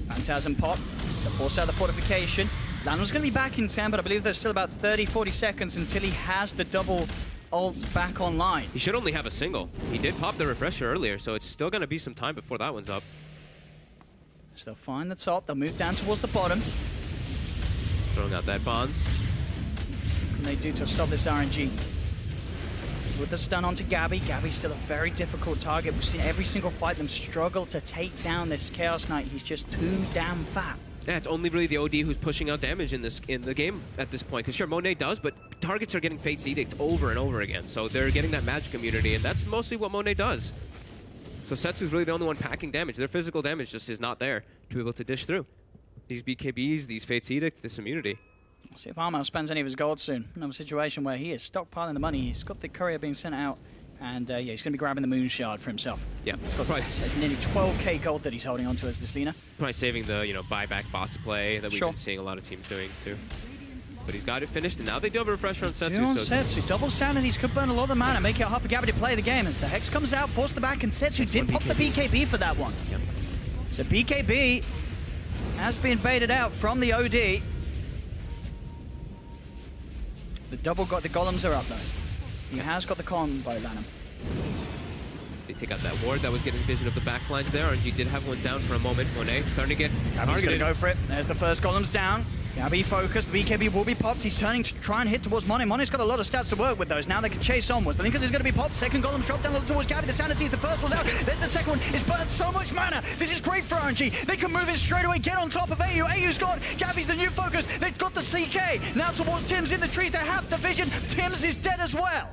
E: Phantasm pop, to force out the fortification. Lanham's going to be back in 10, but I believe there's still about 30-40 seconds until he has the double ult back online.
D: He should only have a single. He did pop the refresher earlier, so it's still going to be some time before that one's up.
E: So they'll find the top, they'll move down towards the bottom.
D: Throwing out that bonds.
E: What can they do to stop this RNG? With the stun onto Gabby. Gabby's still a very difficult target. We've seen every single fight them struggle to take down this Chaos Knight. He's just too damn fat.
D: Yeah, it's only really the OD who's pushing out damage in the game at this point. Because sure, Monet does, but targets are getting Fate's Edict over and over again. So they're getting that magic immunity, and that's mostly what Monet does. So Setsu's really the only one packing damage. Their physical damage just is not there to be able to dish through. These BKBs, these Fate's Edict, this immunity.
E: We'll see if Armel spends any of his gold soon. Another situation where he is stockpiling the money. He's got the courier being sent out, and yeah, he's going to be grabbing the moon shard for himself.
D: Yeah,
E: Got nearly 12k gold that he's holding onto as this Lina.
D: Probably saving the buyback bots play that we've
E: Sure.
D: been seeing a lot of teams doing too. But he's got it finished, and now they do have a refresher on Setsu.
E: Two on
D: So
E: Setsu. Double sanities could burn a lot of mana, make it hard for Gabby to play the game. As the Hex comes out, force the back, and Setsu did pop the BKB for that one.
D: Yep.
E: So BKB has been baited out from the OD. The golems are up though. He has got the combo Lanham.
D: They take out that ward that was getting vision of the backlines there. RNG did have one down for a moment. Monet starting to get
E: Gabby's going to
D: targeted.
E: go for it. There's the first golems down. Gabby focused. The BKB will be popped. He's turning to try and hit towards Monet. Monet's got a lot of stats to work with those. Now they can chase onwards. The Linkers is going to be popped. Second golem's dropped down towards Gabby. The sanity, the first one's out. There's the second one. It's burned so much mana. This is great for RNG. They can move in straight away. Get on top of AU. AU's gone. Gabby's the new focus. They've got the CK. Now towards Tim's in the trees. They have the vision. Tim's is dead as well.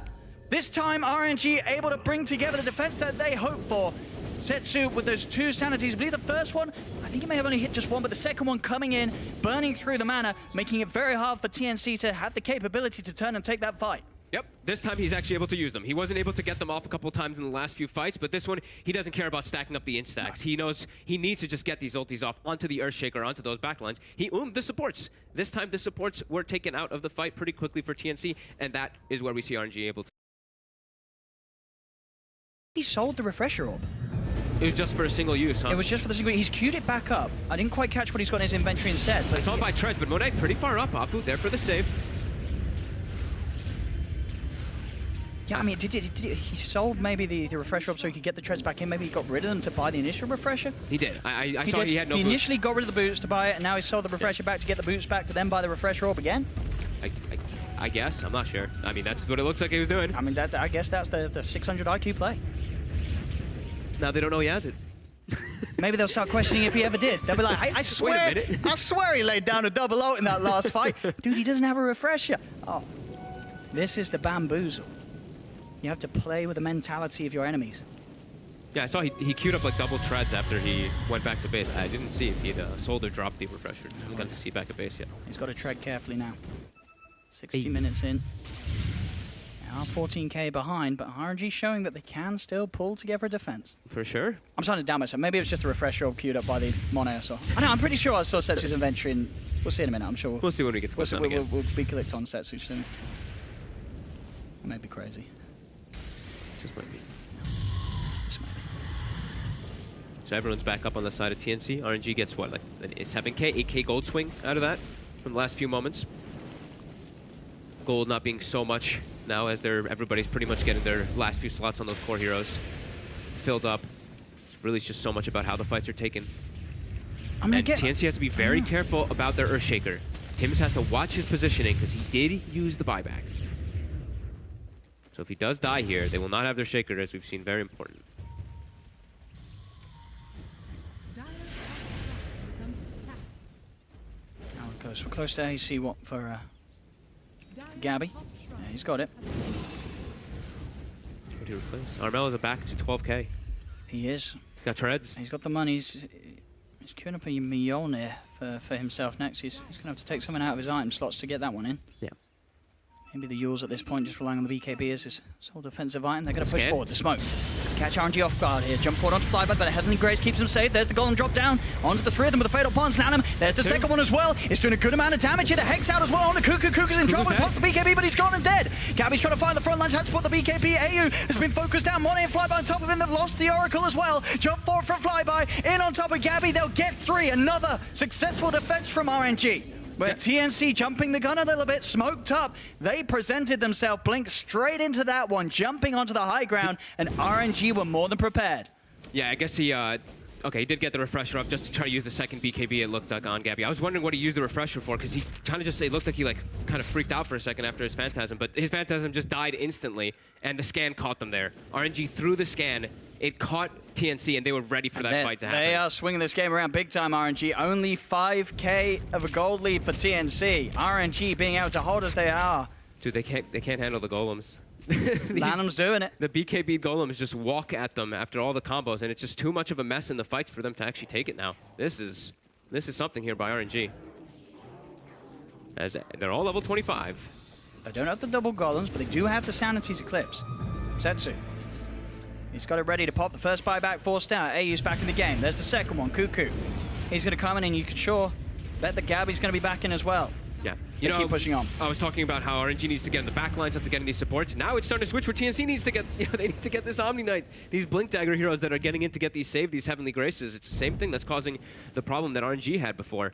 E: This time RNG able to bring together the defense that they hoped for. Setsu with those two sanities. I believe the first one, I think he may have only hit just one, but the second one coming in, burning through the mana, making it very hard for TNC to have the capability to turn and take that fight.
D: Yep, this time he's actually able to use them. He wasn't able to get them off a couple times in the last few fights, but this one, he doesn't care about stacking up the instacks. He knows he needs to just get these ultis off onto the Earthshaker, onto those backlines. The supports. This time the supports were taken out of the fight pretty quickly for TNC, and that is where we see RNG able to.
E: He sold the refresher orb.
D: It was just for a single use, huh?
E: It was just for the single. He's queued it back up. I didn't quite catch what he's got in his inventory instead. But
D: I saw it by treads, but Monet pretty far up. Afu there for the save.
E: yeah, I mean, he sold maybe the refresher orb so he could get the treads back in. Maybe he got rid of them to buy the initial refresher.
D: He did. I saw he had no
E: He
D: boots.
E: initially got rid of the boots to buy it, and now he sold the refresher back to get the boots back to then buy the refresher orb again.
D: I guess. I'm not sure. I mean, that's what it looks like he was doing.
E: I mean, I guess that's the 600 IQ play.
D: Now they don't know he has it.
E: Maybe they'll start questioning if he ever did. They'll be like, I swear,
D: minute.
E: I swear he laid down a double ult in that last fight. Dude, he doesn't have a refresher. Oh, this is the bamboozle. You have to play with the mentality of your enemies.
D: Yeah, I saw he queued up like double treads after he went back to base. I didn't see if he'd sold or dropped the refresher. I haven't gotten to see back at base yet.
E: He's got to tread carefully now. 60 minutes in. Now 14k behind, but RNG showing that they can still pull together a defense.
D: For sure.
E: I'm starting to doubt myself. Maybe it was just a refresher orb queued up by the Mono or so. I know, I'm pretty sure I saw Setsu's inventory, and we'll see in a minute, I'm sure.
D: We'll see when we get to close down again.
E: We'll be clicked on Setsu soon. It may be crazy.
D: Just might be.
E: Just maybe.
D: So everyone's back up on the side of TNC. RNG gets what, like a 7k, 8k gold swing out of that from the last few moments. Gold not being so much now as everybody's pretty much getting their last few slots on those core heroes filled up. It's really just so much about how the fights are taken. And TNC has to be very careful about their Earthshaker. Tims has to watch his positioning because he did use the buyback. So if he does die here, they will not have their Shaker, as we've seen. Very important.
E: Now it goes. We're close to AC what for Gabby. Yeah, he's got it.
D: What do you replace? Armel is back to 12k.
E: He is.
D: He's got treads.
E: He's got the money. He's queuing up a Mjolnir for himself next. He's going to have to take something out of his item slots to get that one in.
D: Yeah.
E: Maybe the Yules at this point, just relying on the BKB as his sole defensive item. They're going to push
D: Scan.
E: forward. The smoke. Catch RNG off guard here. Jump forward onto Flyby, but Heavenly Grace keeps him safe. There's the golem drop down onto the three of them with the Fatal Ponds. Lanham. There's the second one as well. It's doing a good amount of damage here. The Hex out as well on the Cuckoo. Cuckoo's in trouble. He pops the BKB, but he's gone and dead. Gabby's trying to find the front line. Has to put the BKB. AU has been focused down. Monet and Flyby on top of him. They've lost the Oracle as well. Jump forward from Flyby. In on top of Gabby. They'll get three. Another successful defense from RNG. Where TNC jumping the gun a little bit, smoked up. They presented themselves, blinked straight into that one, jumping onto the high ground, and RNG were more than prepared.
D: Yeah, I guess he, okay, he did get the refresher off just to try to use the second BKB, it looked like, on Gabby. I was wondering what he used the refresher for, because he kind of just, it looked like he, like, kind of freaked out for a second after his Phantasm, but his Phantasm just died instantly, and the scan caught them there. RNG threw the scan it caught TNC, and they were ready for that fight to happen.
E: They are swinging this game around big time, RNG. Only 5K of a gold lead for TNC. RNG being able to hold as they are.
D: Dude, they can't handle the golems.
E: Lanham's doing it.
D: The BKB golems just walk at them after all the combos, and it's just too much of a mess in the fights for them to actually take it now. This is something here by RNG. As they're all level 25.
E: They don't have the double golems, but they do have the Sound and Seas Eclipse. Setsu. He's got it ready to pop. The first buyback forced out. AU's back in the game. There's the second one, Cuckoo. He's going to come in, and you can sure bet that Gabby's going to be back in as well.
D: Yeah.
E: They keep pushing on.
D: I was talking about how RNG needs to get in the back lines after getting these supports. Now it's starting to switch where TNC needs to get, they need to get this Omni Knight. These Blink Dagger heroes that are getting in to get these saved, these Heavenly Graces. It's the same thing that's causing the problem that RNG had before,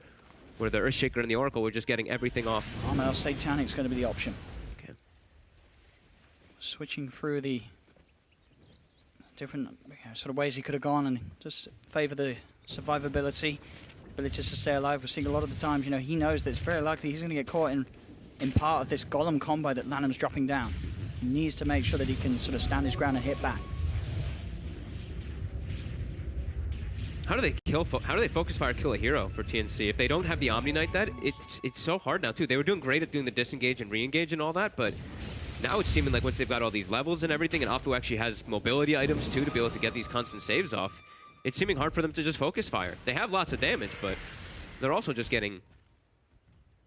D: where the Earthshaker and the Oracle were just getting everything off.
E: Armel Satanic's going to be the option.
D: Okay.
E: Switching through the different sort of ways he could have gone and just favor the survivability, ability to stay alive. We're seeing a lot of the times, he knows that it's very likely he's going to get caught in part of this Golem combo that Lanham's dropping down. He needs to make sure that he can sort of stand his ground and hit back.
D: How do they focus fire kill a hero for TNC? If they don't have the Omni Knight, it's so hard now too. They were doing great at doing the disengage and re-engage and all that, but now it's seeming like once they've got all these levels and everything, and Opto actually has mobility items too to be able to get these constant saves off, it's seeming hard for them to just focus fire. They have lots of damage, but they're also just getting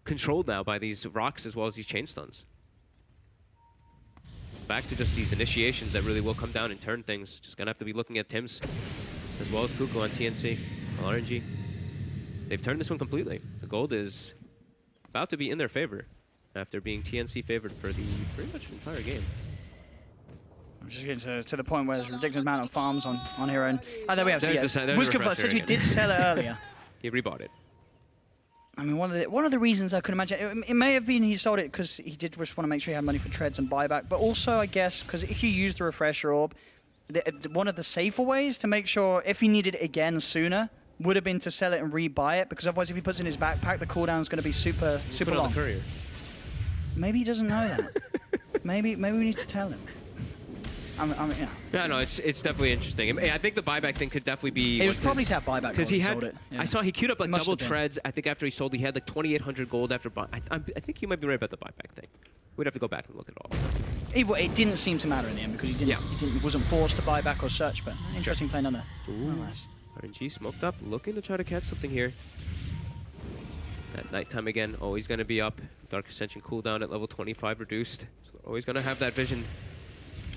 D: controlled now by these rocks as well as these chain stuns. Back to just these initiations that really will come down and turn things. Just gonna have to be looking at Tim's as well as Cuckoo on TNC. Well, RNG, they've turned this one completely. The gold is about to be in their favor after being TNC favored for the pretty much entire game.
E: I'm just getting to the point where there's a ridiculous amount of farms on hero. And there we have.
D: There's the refresher
E: says you
D: again.
E: did sell it earlier.
D: He rebought it.
E: I mean, one of the reasons I could imagine, it may have been he sold it because he did just want to make sure he had money for treads and buyback, but also, I guess, because if you use the refresher orb, one of the safer ways to make sure if he needed it again sooner would have been to sell it and rebuy it, because otherwise if he puts it in his backpack, the cooldown is going to be super
D: Put it on
E: long.
D: the courier.
E: Maybe he doesn't know that. maybe we need to tell him.
D: Yeah, no, it's definitely interesting. I think the buyback thing could definitely be.
E: It was probably to have buyback
D: because he had.
E: sold it. Yeah.
D: I saw he queued up like
E: Must
D: double
E: have been.
D: treads. I think after he sold, he had like 2,800 gold after buy. I think you might be right about the buyback thing. We'd have to go back and look at all.
E: Either way, it didn't seem to matter in the end because he wasn't forced to buy back or such. But interesting play nonetheless.
D: RNG smoked up, looking to try to catch something here. At nighttime again, always going to be up. Dark Ascension cooldown at level 25 reduced. So always going to have that vision.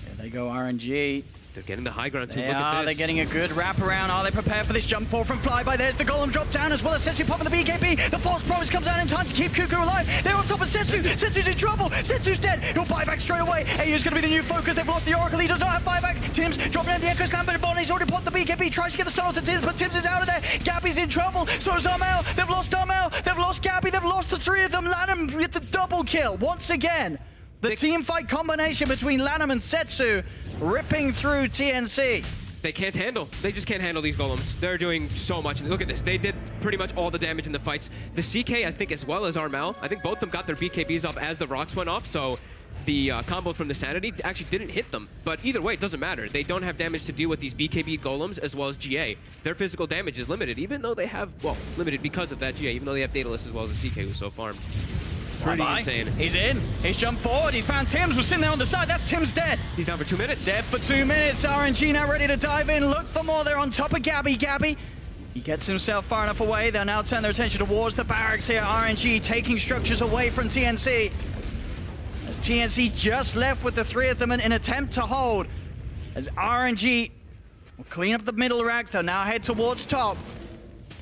E: There they go, RNG.
D: They're getting the high ground too.
E: They
D: Look at
E: are.
D: this.
E: They're getting a good wraparound. Are they prepared for this jump forward from Flyby? There's the Golem drop down as well as Setsu popping the BKB. The False Promise comes out in time to keep Cuckoo alive. They're on top of Setsu. Setsu's in trouble. Setsu's dead. He'll buy back straight away. AU's going to be the new focus. They've lost the Oracle. He does not have buyback. Tim's dropping out the Echo Slam, but Bonnie's already popped the BKB. Tries to get the stun onto Tim's, but Tim's is out of there. Gabby's in trouble. So is Armel. They've lost Armel. They've lost Gabby. They've lost the three of them. Lanham with the double kill once again. The team fight combination between Lanham and Setsu ripping through TNC.
D: They can't handle. They just can't handle these golems. They're doing so much. Look at this. They did pretty much all the damage in the fights. The CK, I think, as well as Armel, I think both of them got their BKBs off as the rocks went off, so the combo from the Sanity actually didn't hit them. But either way, it doesn't matter. They don't have damage to deal with these BKB golems as well as GA. Their physical damage is limited, even though they have, well, limited because of that GA, even though they have Daedalus as well as the CK who's so farmed. Pretty insane.
E: He's in. He's jumped forward. He found Tim's. Was sitting there on the side. That's Tim's dead.
D: He's down for 2 minutes.
E: Dead for 2 minutes. RNG now ready to dive in. Look for more. They're on top of Gabby. Gabby. He gets himself far enough away. They'll now turn their attention towards the barracks here. RNG taking structures away from TNC. As TNC just left with the three of them in an attempt to hold. As RNG will clean up the middle racks. They'll now head towards top.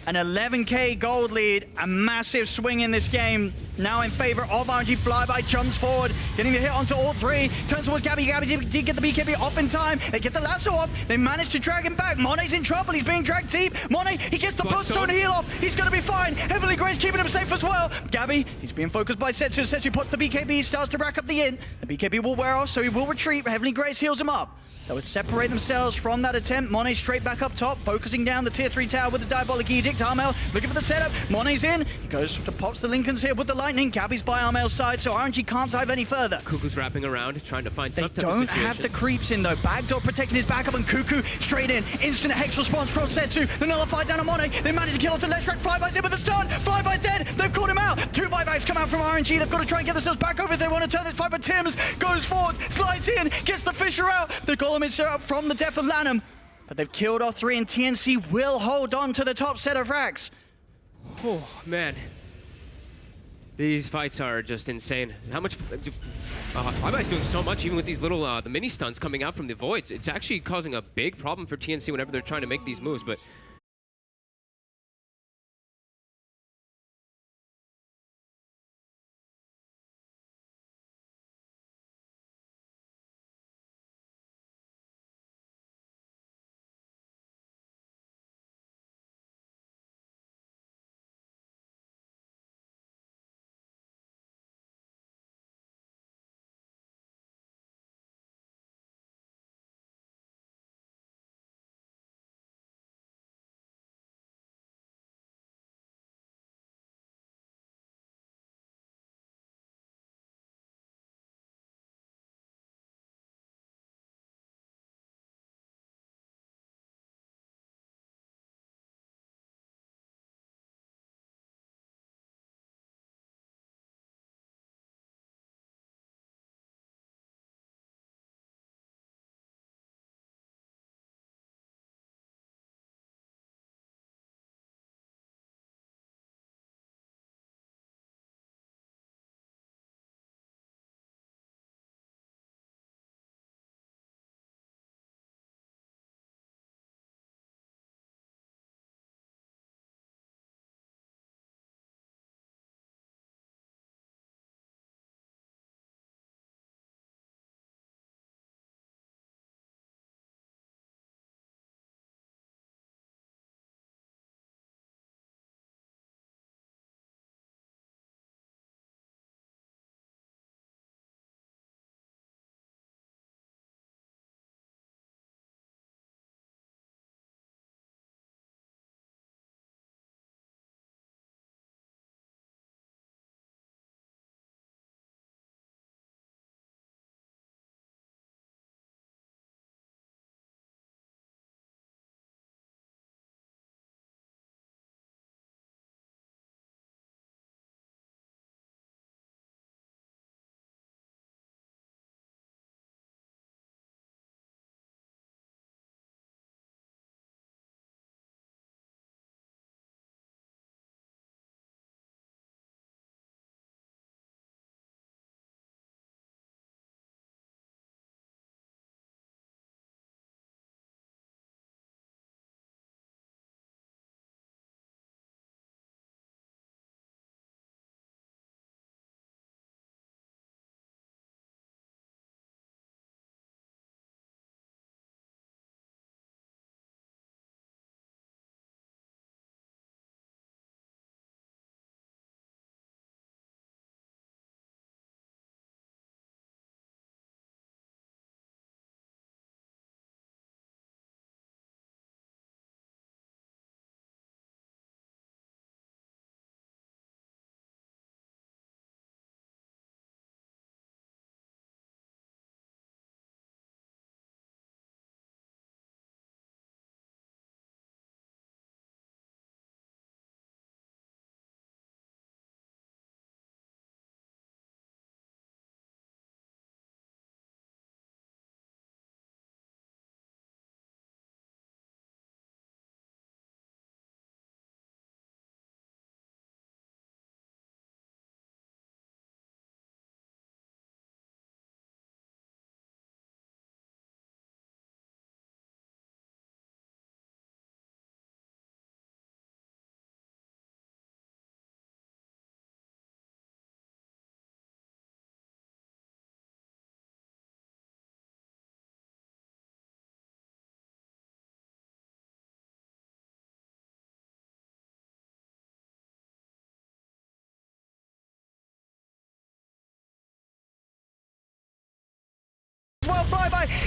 E: An 11k gold lead, a massive swing in this game. Now in favor of RNG. Flyby jumps forward, getting the hit onto all three. Turns towards Gabby. Gabby did get the BKB off in time. They get the lasso off. They manage to drag him back. Monet's in trouble. He's being dragged deep. Monet, he gets the Bloodstone heal off. He's going to be fine. Heavenly Grace keeping him safe as well. Gabby, he's being focused by Setsu. Setsu puts the BKB, starts to rack up the int. The BKB will wear off, so he will retreat. Heavenly Grace heals him up. They would separate themselves from that attempt. Monet straight back up top, focusing down the tier 3 tower with the Diabolic Edict. Armel looking for the setup. Monet's in. He goes to pops the Lincolns here with the lightning. Gabby's by Armail's side, so RNG can't dive any further.
D: Cuckoo's wrapping around, trying to find
E: They
D: some type of
E: don't
D: situation.
E: have the creeps in though. Bagdog protecting his backup and Cuckoo straight in. Instant hex response from Setsu. The nullified down on Monet. They manage to kill off the Leshrac. Flyby's in with the stun. Flyby dead. They've caught him out. 2 buybacks come out from RNG. They've got to try and get themselves back over if they want to turn this fight. But Timms goes forward, slides in, gets the Fisher out. The Golem is set up from the death of Lanham. But they've killed off 3 and TNC will hold on to the top set of frags.
D: Oh, man. These fights are just insane. How much... Flyby's doing so much, even with these little the mini stuns coming out from the voids. It's actually causing a big problem for TNC whenever they're trying to make these moves, but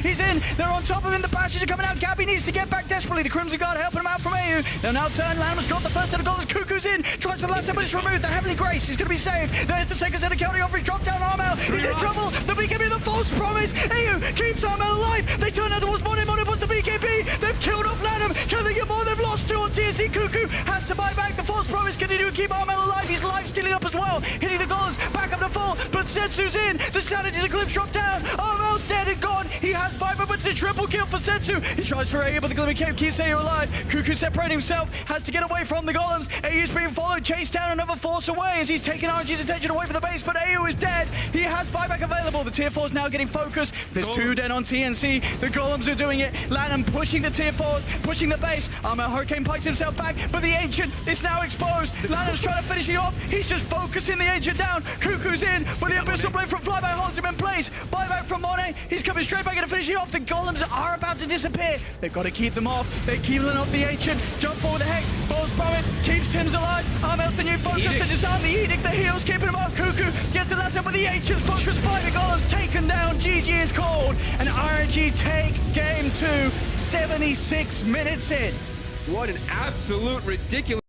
E: He's in. They're on top of him. The bashes are coming out. Gabby needs to get back desperately. The Crimson Guard helping him out from AU. They'll now turn. Lanham's dropped the first set of goals. Cuckoo's in. Tries to the left side, but it's removed. The Heavenly Grace is going to be saved. There's the second set of counting offering. Drop down Armel. He's in trouble. The BKB, the false promise. AU keeps Armel alive. They turn out towards Monet. Monet wants the BKB. They've killed off Lanham. Can they get more? They've lost 2 on TNC. Cuckoo has to buy back. The false promise continue to keep Armel alive. He's life stealing up as well. Hitting the goals. Back up to full. But Setsu's in. The Sanity's Eclipse dropped down. Armel's dead and gone. He has buyback, but it's a triple kill for Setsu. He tries for AU, but the Glimmer Cape keeps AU alive. Cuckoo separating himself. Has to get away from the golems. AU's being followed. Chased down another force away as he's taking RNG's attention away from the base, but AU is dead. He has buyback available. The tier 4's now getting focused. There's 2 dead on TNC. The golems are doing it. Lanham pushing the tier 4s, pushing the base. Armel Hurricane pikes himself back, but the Ancient is now exposed. Lanham's trying to finish it off. He's just focusing the Ancient down. Cuckoo's in, but the Abyssal Blade from Flyby holds him in place. Buyback from Monet. He's coming straight back and finishing off. The golems are about to disappear. They've got to keep them off. They're keeping off the Ancient. Jump forward the Hex. False promise. Keeps Tim's alive. Armel's the new focus to disarm the Edict. The heals keeping him up. Cuckoo gets the last hit, but the Ancient's focused by the golems. Taken down. GG is called. And RNG take game 2. 76 minutes in.
D: What an absolute ridiculous.